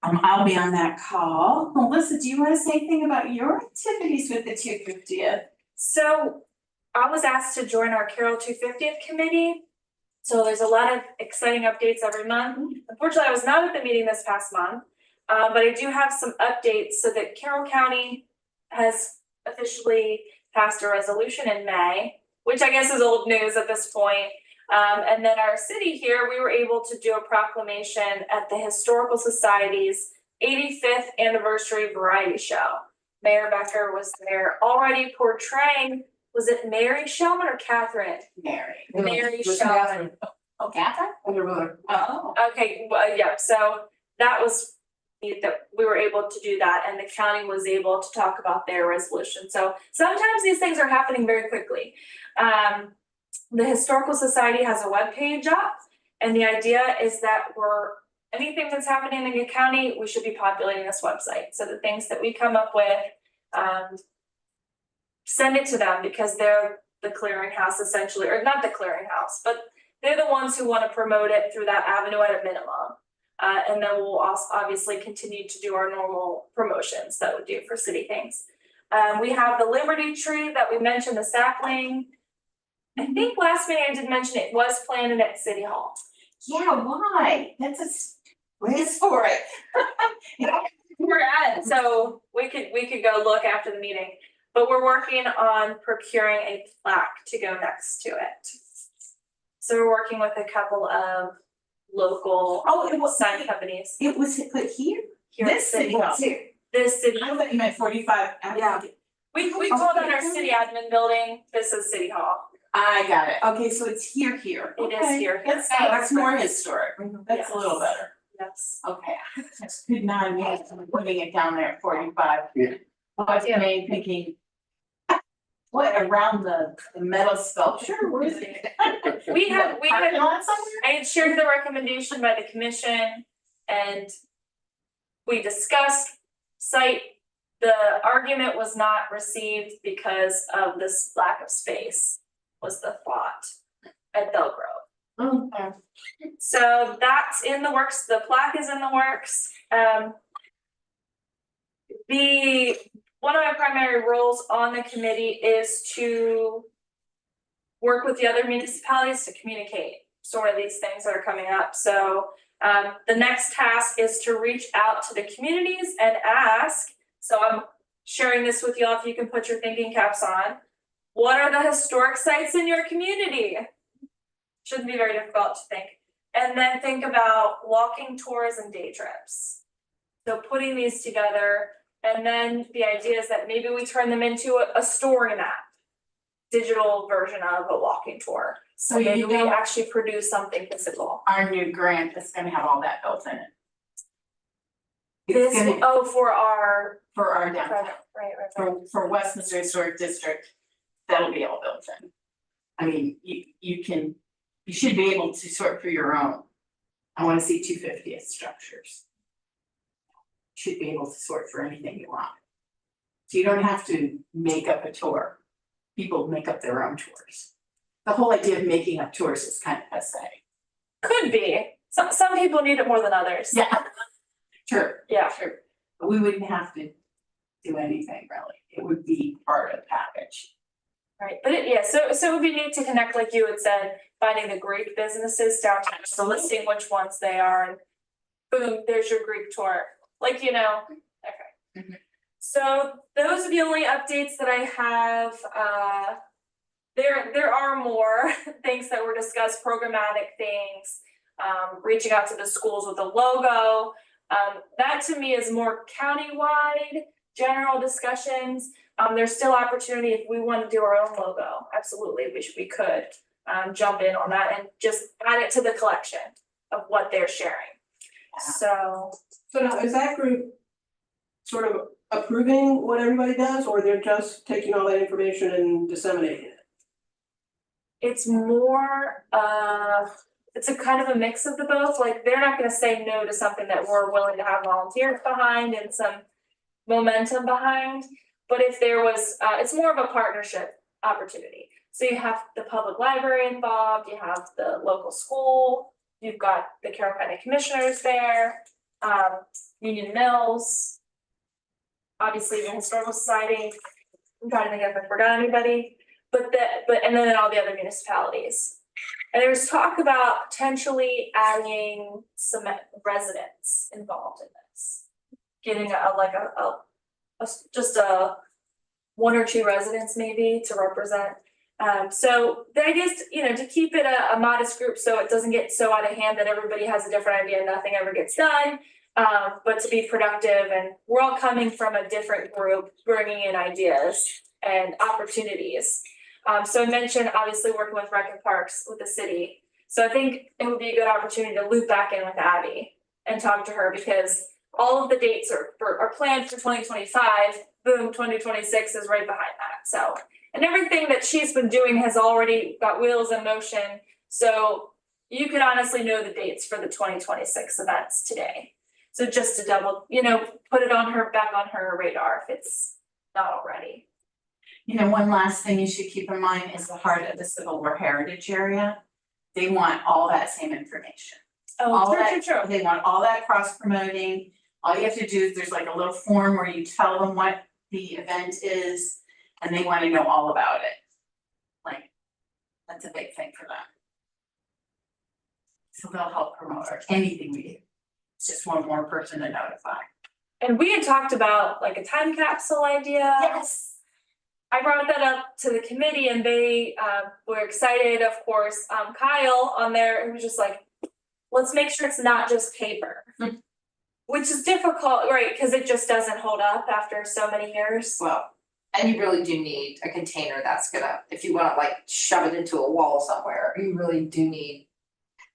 I'll be on that call. Melissa, do you want to say anything about your activities with the 250th? So I was asked to join our Carol 250th committee. So there's a lot of exciting updates every month. Unfortunately, I was not at the meeting this past month, but I do have some updates so that Carroll County has officially passed a resolution in May, which I guess is old news at this point. And then our city here, we were able to do a proclamation at the Historical Society's 85th anniversary variety show. Mayor Becker was there already portraying, was it Mary Shellman or Catherine? Mary. Mary Shellman. Oh, Catherine? Oh. Okay, well, yeah, so that was neat that we were able to do that and the county was able to talk about their resolution. So sometimes these things are happening very quickly. The Historical Society has a webpage up and the idea is that anything that's happening in the county, we should be populating this website. So the things that we come up with, send it to them because they're the clearinghouse essentially, or not the clearinghouse, but they're the ones who want to promote it through that avenue at a minimum. And then we'll also obviously continue to do our normal promotions that we do for city things. We have the Liberty Tree that we mentioned, the sapling. I think last meeting I did mention it was planted at City Hall. Yeah, why? That's a place for it. We're at, so we could go look after the meeting, but we're working on procuring a plaque to go next to it. So we're working with a couple of local sign companies It was put here? here at This City City Hall. Hall. This city, I thought you meant 45. Yeah. we call that our city admin building, this is City Hall. I got it. Okay, so it's here. It is Okay. here. That's more historic. That's a little Yes. better. Yes. Okay, that's good 9 minutes, I'm putting it down there at 45. Yeah. I was thinking, What, around the metal sculpture, where is it? We had Parking lot somewhere? I had shared the recommendation by the commission and we discussed site. The argument was not received because of this lack of space, was the thought at Bell Grove. So that's in the works, the plaque is in the works. One of my primary roles on the committee is to work with the other municipalities to communicate sort of these things that are coming up. So the next task is to reach out to the communities and ask, so I'm sharing this with y'all if you can put your thinking caps on. What are the historic sites in your community? Shouldn't be very difficult to think. And then think about walking tours and day trips. So putting these together, and then the idea is that maybe we turn them into a story map, digital version of a walking tour. So Maybe you we know, actually produce something physical. our new grant is gonna have all that built in it. This, It's gonna, oh, for our for our downtown, project, right. for Westminster Historic District, that'll be all built in. I mean, you should be able to sort for your own. I wanna see 250th structures. Should be able to sort for anything you want. So you don't have to make up a tour. People make up their own tours. The whole idea of making up tours is kind of passé. Could be. Some people need it more than others. Yeah. Sure. Yeah. Sure. But we wouldn't have to do anything really. It would be part of the package. Right, but so it would be neat to connect, like you had said, finding the Greek businesses downtown, so listing which ones they are, and boom, there's your Greek tour, like, okay. Mhm. So those are the only updates that I have, there are more things that were discussed, programmatic things, reaching out to the schools with a logo, that to me is more countywide, general discussions. There's still opportunity if we want to do our own logo, absolutely, we could jump in on that and just add it to the collection of what they're sharing. So now is that group sort of approving what everybody does, or they're just taking all that information and disseminating it? it's more, it's a kind of a mix of the both, like they're not gonna say no to something that we're willing to have volunteers behind and some momentum behind. But if there was, it's more of a partnership opportunity. So you have the public library involved, you have the local school, you've got the Carroll County Commissioners there, Union Mills. Obviously the Historical Society, I'm trying to think if I forgot anybody, and then all the other municipalities. And there's talk about potentially adding some residents involved in this. Getting just a one or two residents maybe to represent. So the idea is, to keep it a modest group so it doesn't get so out of hand that everybody has a different idea and nothing ever gets done. But to be productive, and we're all coming from a different group, bringing in ideas and opportunities. So I mentioned obviously working with Rec and Parks with the city. So I think it would be a good opportunity to loop back in with Abby and talk to her, because all of the dates are planned for 2025, boom, 2026 is right behind that. So, and everything that she's been doing has already got wheels in motion. So you could honestly know the dates for the 2026 events today. So just to double, put it back on her radar if it's not already. One last thing you should keep in mind is the heart of the Civil War Heritage area. They want all that same information. Oh, true. They want all that cross promoting. All you have to do is there's like a little form where you tell them what the event is and they want to know all about it. Like, that's a big thing for them. So they'll help promote anything we do. It's just one more person to notify. And we had talked about like a time capsule idea. Yes. I brought that up to the committee and they were excited, of course. Kyle on there, he was just like, let's make sure it's not just paper. Which is difficult, right? Because it just doesn't hold up after so many years. Well, and you really do need a container that's gonna, if you wanna like shove it into a wall somewhere, you really do need.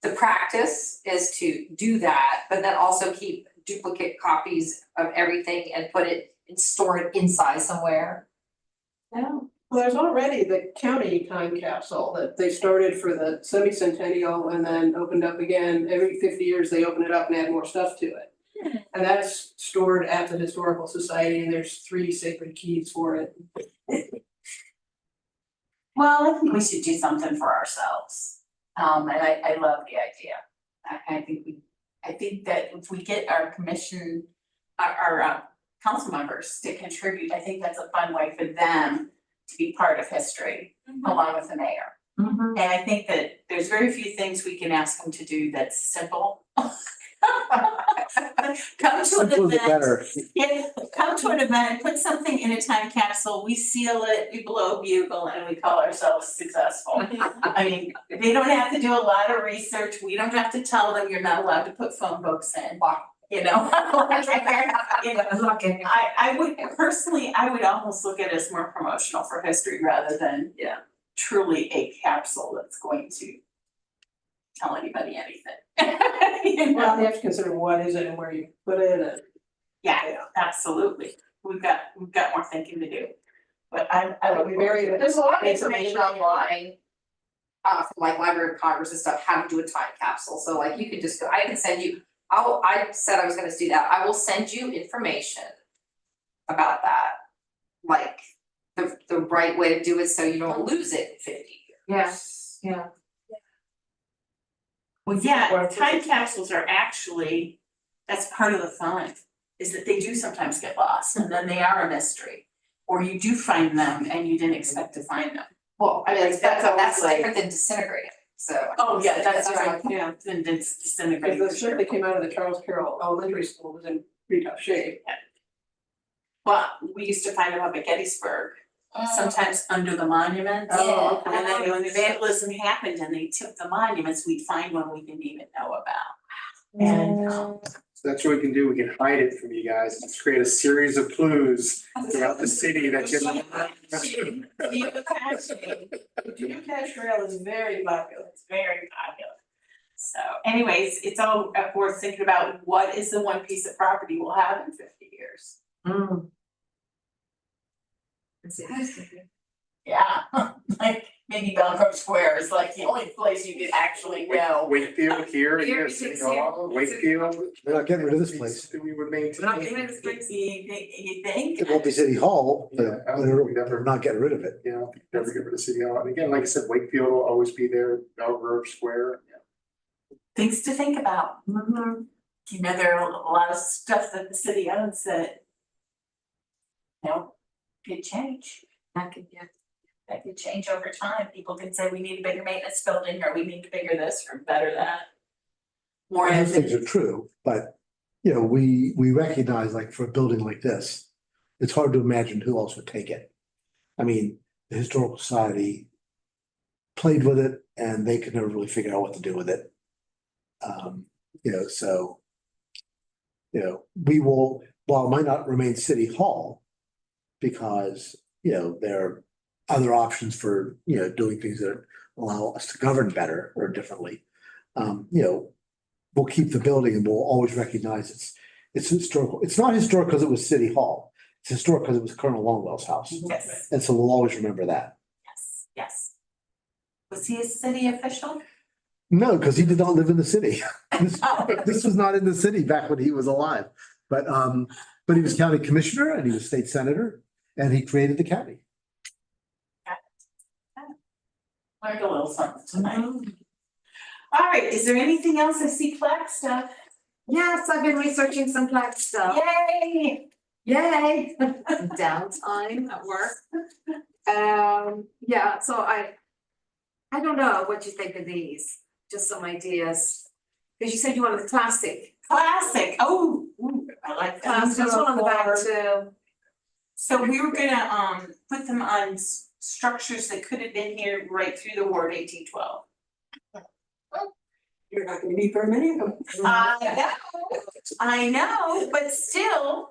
The practice is to do that, but then also keep duplicate copies of everything and store it inside somewhere. No, Well, there's already the county time capsule that they started for the semi-centennial and then opened up again. Every 50 years, they open it up and add more stuff to it. And that's stored at the Historical Society, and there's 3 sacred keys for it. Well, I think we should do something for ourselves. And I love the idea. I think that if we get our commission, our council members to contribute, I think that's a fun way for them to be part of history along with the mayor. And I think that there's very few things we can ask them to do that's simple. Come to an Simple is event, better. yeah, come to an event, put something in a time capsule, we seal it, we blow a bugle, and we call ourselves successful. I mean, they don't have to do a lot of research, we don't have to tell them you're not allowed to put phone books in, you know? I would personally, I would almost look at it as more promotional for history rather than truly a capsule that's going to tell anybody anything. You know? Well, you have to consider what is it and where you put it and. Yeah, absolutely. We've got more thinking to do. But I would be very. There's a lot of information online. From like Library of Congress and stuff, how to do a time capsule, so like you could just go, I can send you, I said I was gonna do that, I will send you information about that. Like, the right way to do it, so you don't lose it in 50 years. Yes, yeah. Well, yeah, time capsules are actually, that's part of the fun, is that they do sometimes get lost and then they are a mystery. Or you do find them and you didn't expect to find them. Well, I mean, Like, that's that's like- different than disintegrating, so. Oh, yeah, that's right. right, Yeah. then it's disintegrating. Because the ship that came out of the Charles Carroll Elementary School was in pretty tough shape. Well, we used to find them up at Gettysburg, sometimes under the monuments. Oh, And then when the vandalism happened and they took the monuments, we'd find one we didn't even know about. And So that's what we can do, we can hide it from you guys, let's create a series of clues throughout the city that you. The geocache trail is very popular. It's very popular. So anyways, it's all worth thinking about, what is the one piece of property we'll have in 50 years? That's interesting. Yeah, like maybe Belgrove Square is like the only place you could actually know. Wakefield here, Here, yes, it's City Hall, Wakefield. They're not getting rid of this place. We would maintain. We're not getting rid of this place. You think? It won't be City Hall, but Yeah, we're never- not getting rid of it. Yeah, never get rid of City Hall, and again, like I said, Wakefield will always be there, Belgrove Square. Things to think about. You know, there are a lot of stuff that the city owns that, you know, could change. That could change over time. People can say, we need a bigger maintenance building, or we need to bigger this, or better that. More Those things engine. are true, but, you know, we recognize, like, for a building like this, it's hard to imagine who else would take it. I mean, the Historical Society played with it and they could never really figure out what to do with it. You know, so, you know, we will, while it might not remain City Hall, because, you know, there are other options for, you know, doing things that allow us to govern better or differently. You know, we'll keep the building and we'll always recognize it's historical. It's not historic because it was City Hall. It's historic because it was Colonel Longwell's house. Yes, And so we'll always remember that. yes. Was he a city official? No, because he did not live in the city. This Oh. this was not in the city back when he was alive. But he was county commissioner and he was state senator and he created the county. Learned a little something tonight. All right, is there anything else? I see plaque stuff. Yes, I've been researching some plaque stuff. Yay! Yay. Downtime at work. Yeah, so I don't know what you think of these, just some ideas. Because you said you wanted the classic. Classic. Oh, ooh, I like that. There's one on the back too. So we were gonna put them on structures that could have been here right through the war of 1812. You're not gonna be very many of them. I know, but still,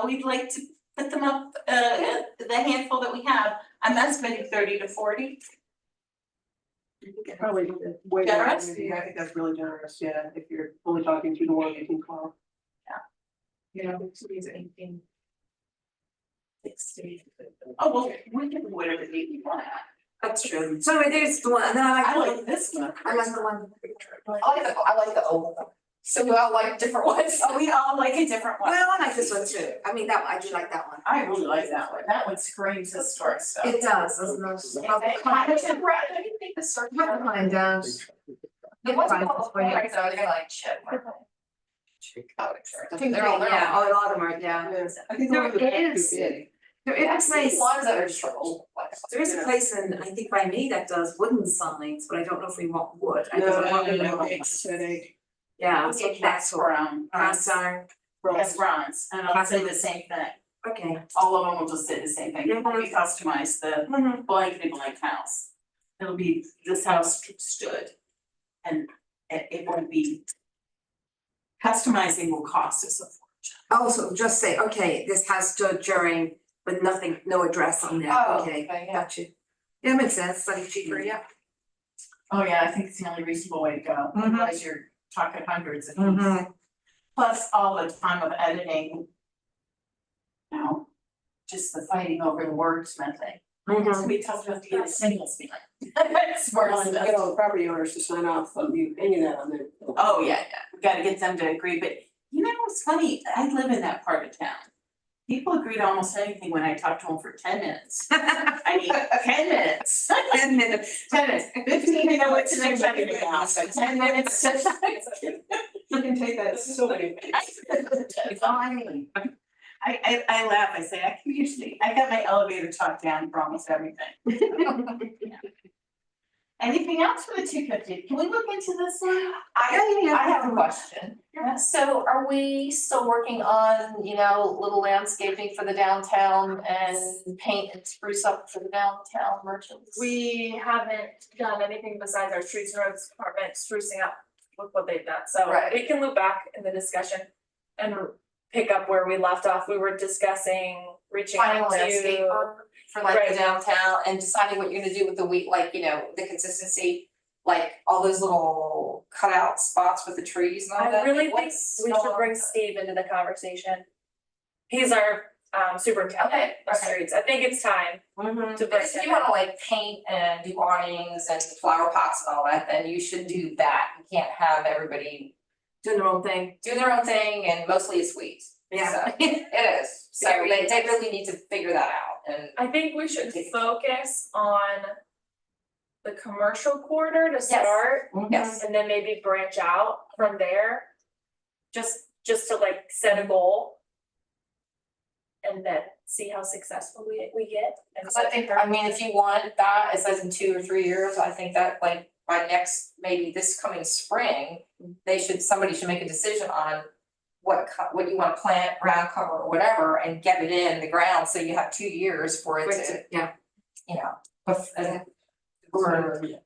we'd like to put them up, the handful that we have. I'm estimating 30 to 40. Probably way more, Generous? I think that's really generous, yeah, if you're only talking through the war of 1812. Yeah, these are 18. Oh, well, we can do whatever you want. That's true. So anyway, there's the one, and then I I like this one. I like the one. I like the oval one. So we all like different ones. Oh, we all like a different one. Well, I like this one too. I mean, I do like that one. I really like that one. That one screams historic stuff. It does, doesn't it? How Don't you think the circle? Mine does. It wasn't Fine, all it's fine. right, so they're like shit. Yeah, a lot of them are, yeah. I think There the one is. too big. There is I've a seen place, ones that are just for old, like. there is a place in, I think by me that does wooden signs, but I don't know if we want wood. I don't want them to- It's headache. Yeah, It's so a that's what, brown. cast iron, Yes, bronze, and I'll say the same thing. okay. All of them will just say the same thing. It will be customized, the Mhm. blankety blank house. It'll be, this house stood. And it won't be. Customizing will cost us a fortune. Oh, so just say, okay, this has stood during, but nothing, no address on there, Oh, okay, okay, yeah. got you. Yeah, makes sense, slightly cheaper, yeah. Oh, yeah, I think it's the only reasonable way to go, Mhm. otherwise you're talking hundreds of fees. Plus all the time of editing. You know, just the fighting over the wordsmithing. It's gonna be tough enough to get a single spelling. It's worse than. Get all the property owners to sign off on you hanging that on there. Oh, yeah, we gotta get them to agree, but you know, it's funny, I live in that part of town. People agree to almost anything when I talk to them for 10 minutes. I mean, 10 minutes. 10 minutes. 10 minutes, 15 minutes to next time you now, so 10 minutes. You can take that so many ways. I laugh, I say, I got my elevator talk down for almost everything. Anything else for the 250? Can we look into this one? I have a question. Yeah. So are we still working on, little landscaping for the downtown and paint and spruce up for the downtown merchants? We haven't done anything besides our streets and roads department sprucing up with what they've done, so Right. we can loop back in the discussion and pick up where we left off. We were discussing reaching Finding a out to. landscaper for like the Right. downtown and deciding what you're gonna do with the weed, like, the consistency, like all those little cutout spots with the trees and all that. I really think What's we going should on bring with that? Steve into the conversation. He's our superintendent Okay, of okay. streets. I think it's time to bring Because if him you in. wanna like paint and do awnings and flower pots and all that, then you should do that. You can't have everybody Doing their own thing. do their own thing and mostly it's weeds. Yeah. So, it is, so they really need to figure that out and. I think we should focus on the commercial quarter to start. Yes. And then maybe branch out from there. Just to like set a goal. And then see how successful we get. And Cause I mean, if you want that, it says in 2 or 3 years, I think that like by maybe this coming spring, somebody should make a decision on what you wanna plant, ground cover or whatever, and get it in the ground, so you have 2 years for it to, Yeah.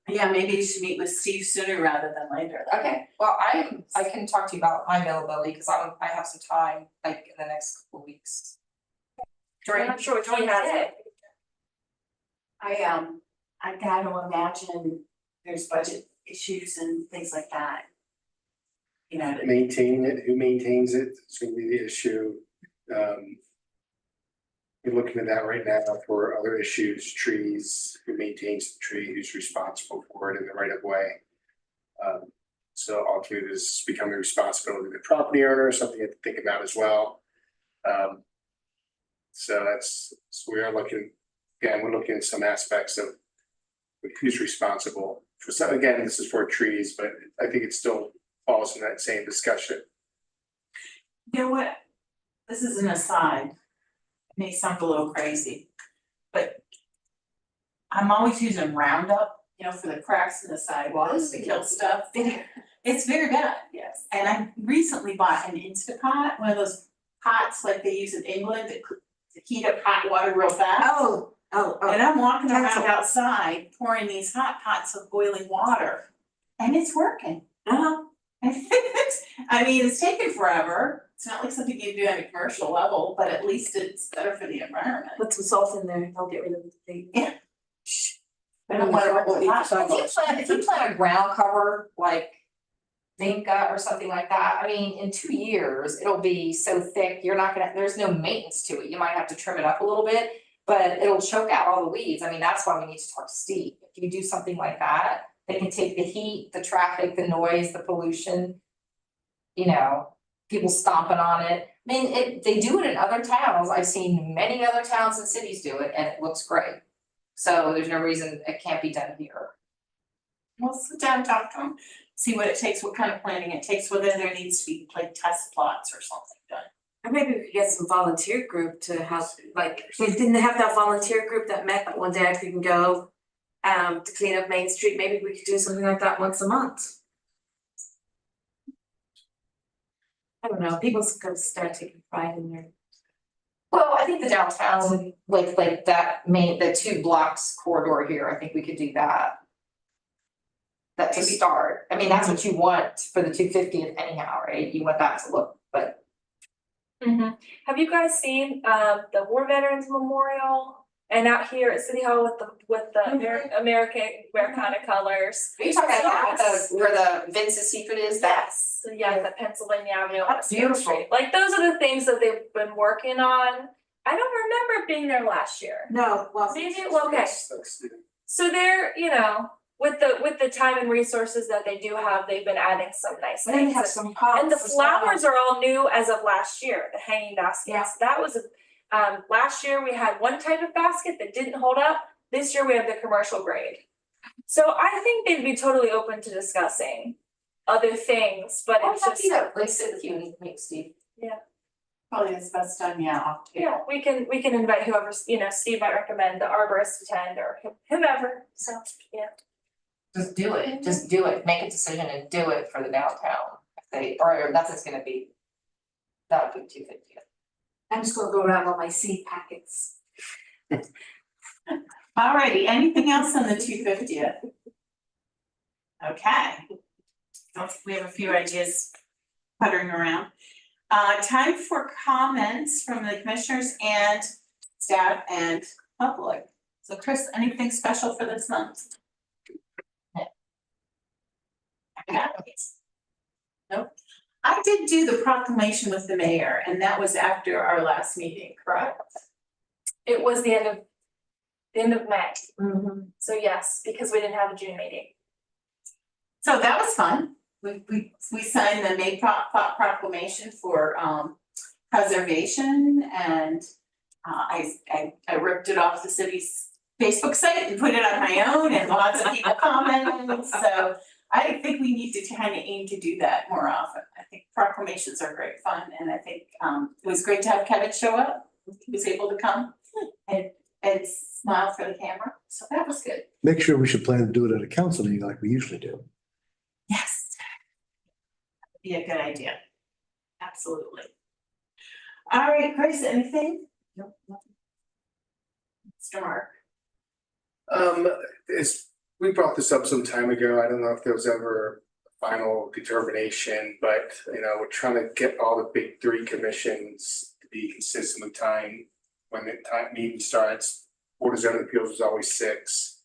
Yeah, maybe you should meet with Steve sooner rather than later. Okay, well, I can talk to you about my availability, cause I have some time, like in the next couple weeks. I'm not sure what he during the has. day. I gotta imagine there's budget issues and things like that. You know, Maintain it, who maintains it, it's gonna be the issue. We're looking at that right now for other issues, trees, who maintains the tree, who's responsible for it in the right of way. So ultimately, this is becoming a responsibility of the property owner, something you have to think about as well. So we are looking, again, we're looking at some aspects of who's responsible for some, again, this is for trees, but I think it still falls in that same discussion. you know what? This is an aside. It may sound a little crazy, but I'm always using Roundup, for the cracks in the sidewalks to kill stuff. It's very bad. Yes. And I recently bought an Instapot, one of those pots like they use in England to heat up hot water real fast. Oh. And I'm walking around Excellent. outside pouring these hot pots of boiling water, and it's working. I mean, it's taken forever. It's not like something you do at a commercial level, but at least it's better for the environment. Put some salt in there, they'll get rid of the. I don't wanna work with hot If you plant a ground cover, like Vinca or something like that. I mean, in 2 years, it'll be so thick, you're not gonna, there's no maintenance to it. You might have to trim it up a little bit, but it'll choke out all the weeds. I mean, that's why we need to talk to Steve. If you do something like that, they can take the heat, the traffic, the noise, the pollution, you know, people stomping on it. I mean, they do it in other towns. I've seen many other towns and cities do it and it looks great. So there's no reason it can't be done here. We'll sit down, talk to them, see what it takes, what kind of planning it takes, whether there needs to be like test plots or something done. And maybe we could get some volunteer group to help, like, didn't they have that volunteer group that met that one day if you can go to clean up Main Street, maybe we could do something like that once a month. I don't know, people's gonna start taking pride in their. Well, I think the downtown, like the 2 blocks corridor here, I think we could do that. That to start, I mean, that's what you want for the 250th anyhow, right? You want that to look, but. Have you guys seen the War Veterans Memorial? And out here at City Hall with the American Americana colors? Are you talking about where the Vince's Secret is? Yes, so yeah, the Pennsylvania Avenue. on That's Spring beautiful. Street. Like, those are the things that they've been working on. I don't remember being there last year. No, well. Maybe, well, okay, so they're, you know, with the time and resources that they do have, they've been adding some nice They things. have some pots. And the as well. flowers are all new as of last year, the hanging baskets. Yeah. That was, last year we had one type of basket that didn't hold up. This year we have the commercial grade. So I think they'd be totally open to discussing other things, but I'd it's have just. to go, like, sit with you and meet Steve. Probably is best done, yeah. Yeah, we can invite whoever, you know, Steve might recommend the arborist attend or whomever, so, yeah. Just do it, make a decision and do it for the downtown. Or that's what's gonna be. That would be 250th. I'm just gonna go around all my seed packets. Alrighty, anything else on the 250th? Okay. We have a few ideas puttering around. Time for comments from the commissioners and staff and public. So Chris, anything special for this month? Nope. I did do the proclamation with the mayor and that was after our last meeting, correct? It was the end of May. So yes, because we didn't have a June meeting. So that was fun. We signed the May proclamation for preservation and I ripped it off the city's Facebook site and put it on my own and lots of people commented, so I think we need to kind of aim to do that more often. I think proclamations are great fun and I think it was great to have Kevin show up. He was able to come and smile for the camera, so that was good. Make sure we should plan to do it at a council meeting like we usually do. Yes. That'd be a good idea. Absolutely. All right, Grace, anything? Nope. Mr. Mark. We brought this up some time ago. I don't know if there was ever a final determination, but you know, we're trying to get all the big 3 commissions to be consistent with time. When the time meeting starts, Board of Zoning Appeals was always 6,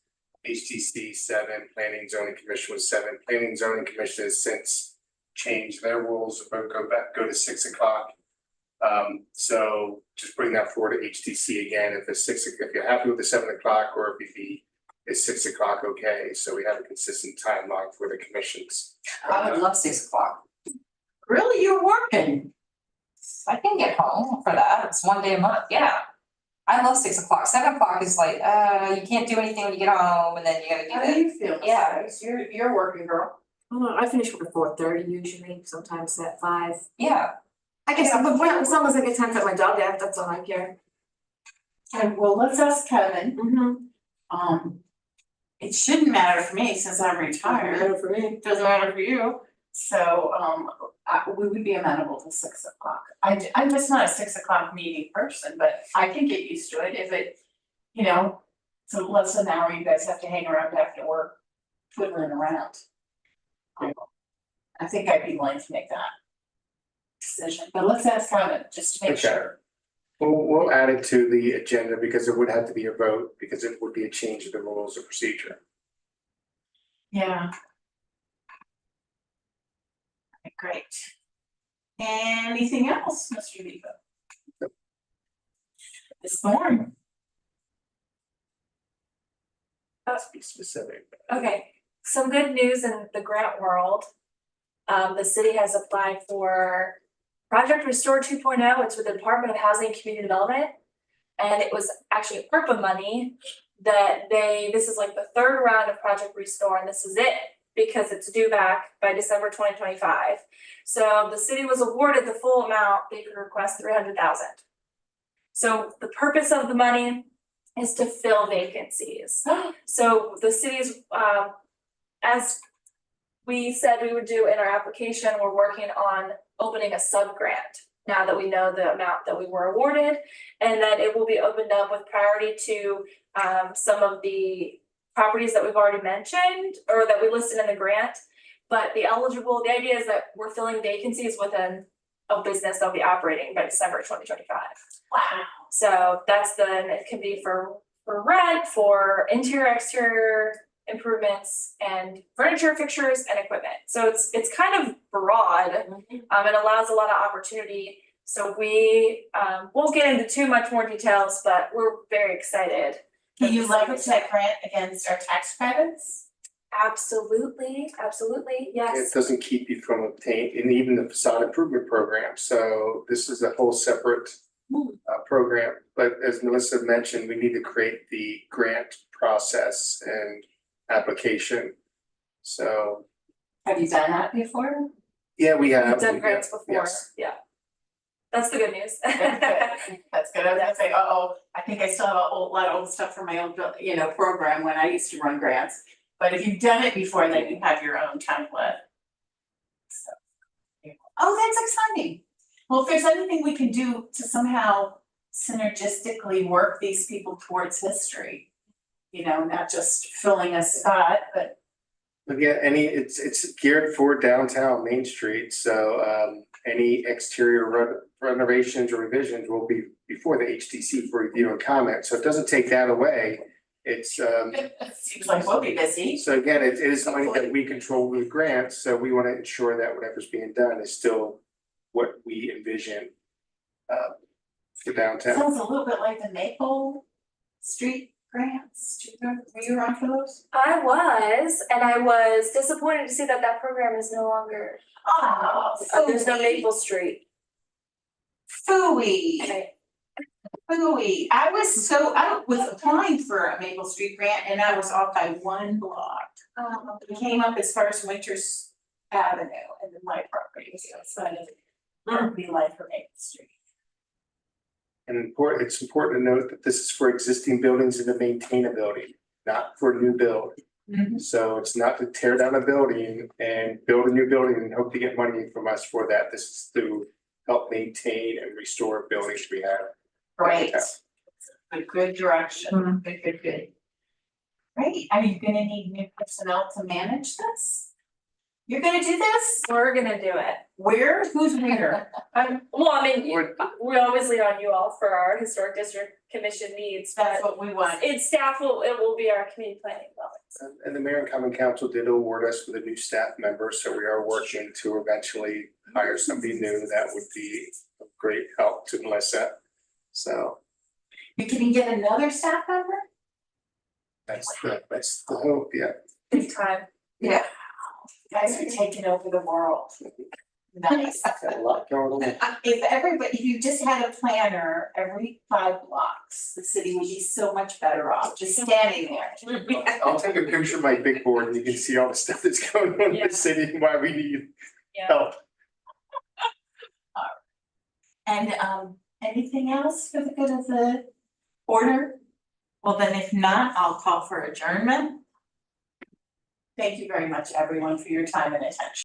HTC 7, Planning and Zoning Commission was 7. Planning and Zoning Commission has since changed their rules, but go to 6 o'clock. So just bring that forward to HTC again, if you're happy with the 7 o'clock or if it's 6 o'clock, okay, so we have a consistent timeline for the commissions. I would love 6 o'clock. Really, you're working? I can get home for that. It's 1 day a month, yeah. I love 6 o'clock. 7 o'clock is like, you can't do anything when you get home and then you gotta do How do it. you feel? Yeah. Grace? You're working, girl. I finish work at 4:30 usually, sometimes at 5. Yeah. I guess, but as long as I get time to let my dog out, that's all I care. Okay, well, let's ask Kevin. It shouldn't matter for me since I'm retired. Better for me. Doesn't matter for you. So, we would be amenable to 6 o'clock. I'm just not a 6 o'clock meeting person, but I can get used to it if it, you know, so less than an hour, you guys have to hang around after work, twiddling around. I think I'd be willing to make that decision, but let's ask Kevin, just to make Okay. sure. We'll add it to the agenda because it would have to be a vote, because it would be a change of the rules of procedure. Yeah. Great. Anything else, Mr. Vivo? This morning. Let's be specific. Okay, some good news in the grant world. The city has applied for Project Restore 2.0. It's with the Department of Housing and Community Development. And it was actually ARPA money that this is like the third round of Project Restore, and this is it because it's due back by December 2025. So the city was awarded the full amount. They could request 300,000. So the purpose of the money is to fill vacancies. So the city's, as we said we would do in our application, we're working on opening a sub-grant now that we know the amount that we were awarded, and that it will be opened up with priority to some of the properties that we've already mentioned or that we listed in the grant. But the idea is that we're filling vacancies within a business that'll be operating by December 2025. Wow. So it can be for rent, for interior, exterior improvements, and furniture, fixtures, and equipment. So it's kind of broad. It allows a lot of opportunity. So we won't get into too much more details, but we're very excited. Can you leverage that grant against our tax credits? Absolutely, yes. It doesn't keep you from obtaining, and even the facade improvement program, so this is a whole separate program. But as Melissa mentioned, we need to create the grant process and application. So. Have you done that before? Yeah, we have. We've done grants before, Yes. yeah. That's the good news. That's good. I was gonna say, I think I still have a lot of old stuff from my old, program when I used to run grants. But if you've done it before, then you have your own template. So, that's exciting. Well, if there's anything we can do to somehow synergistically work these people towards history, not just filling a spot, but. Again, it's geared for downtown Main Street, so any exterior renovations or revisions will be before the HTC for review and comment, so it doesn't take that away. It's Seems like we'll be busy. so again, it is money that we control with grants, so we want to ensure that whatever's being done is still what we envision for downtown. Sounds a little bit like the Maple Street grants. Were you around for those? I was disappointed to see that program is no longer, there's no Maple Street. Phooey. Okay. Phooey. I was applying for a Maple Street grant and I was off by one block. We came up as far as Winters Avenue and then my property was outside of the line for Maple Street. And it's important to note that this is for existing buildings and to maintain a building, not for new build. So it's not to tear down a building and build a new building and hope to get money from us for that. This is to help maintain and restore buildings we have. Great. Good direction. Good. Great. Are you gonna need new personnel to manage this? You're gonna do this? We're gonna do it. Where? Who's where? We always lean on you all for our historic district commission needs, but That's what we want. it will be our community planning development. And the Mayor and Common Council did award us with a new staff member, so we are working to eventually hire somebody new. That would be a great help to Melissa. So You can get another staff member? that's the hope, yeah. Big time. Yeah. You guys are taking over the world. Nice. Got a lot going on. If you just had a planner every 5 blocks, the city would be so much better off, just standing there. I'll take a picture of my big board and you can see all the stuff that's going on in the city and why we need help. And anything else for the good of the order? Well, then if not, I'll call for adjournment. Thank you very much, everyone, for your time and attention.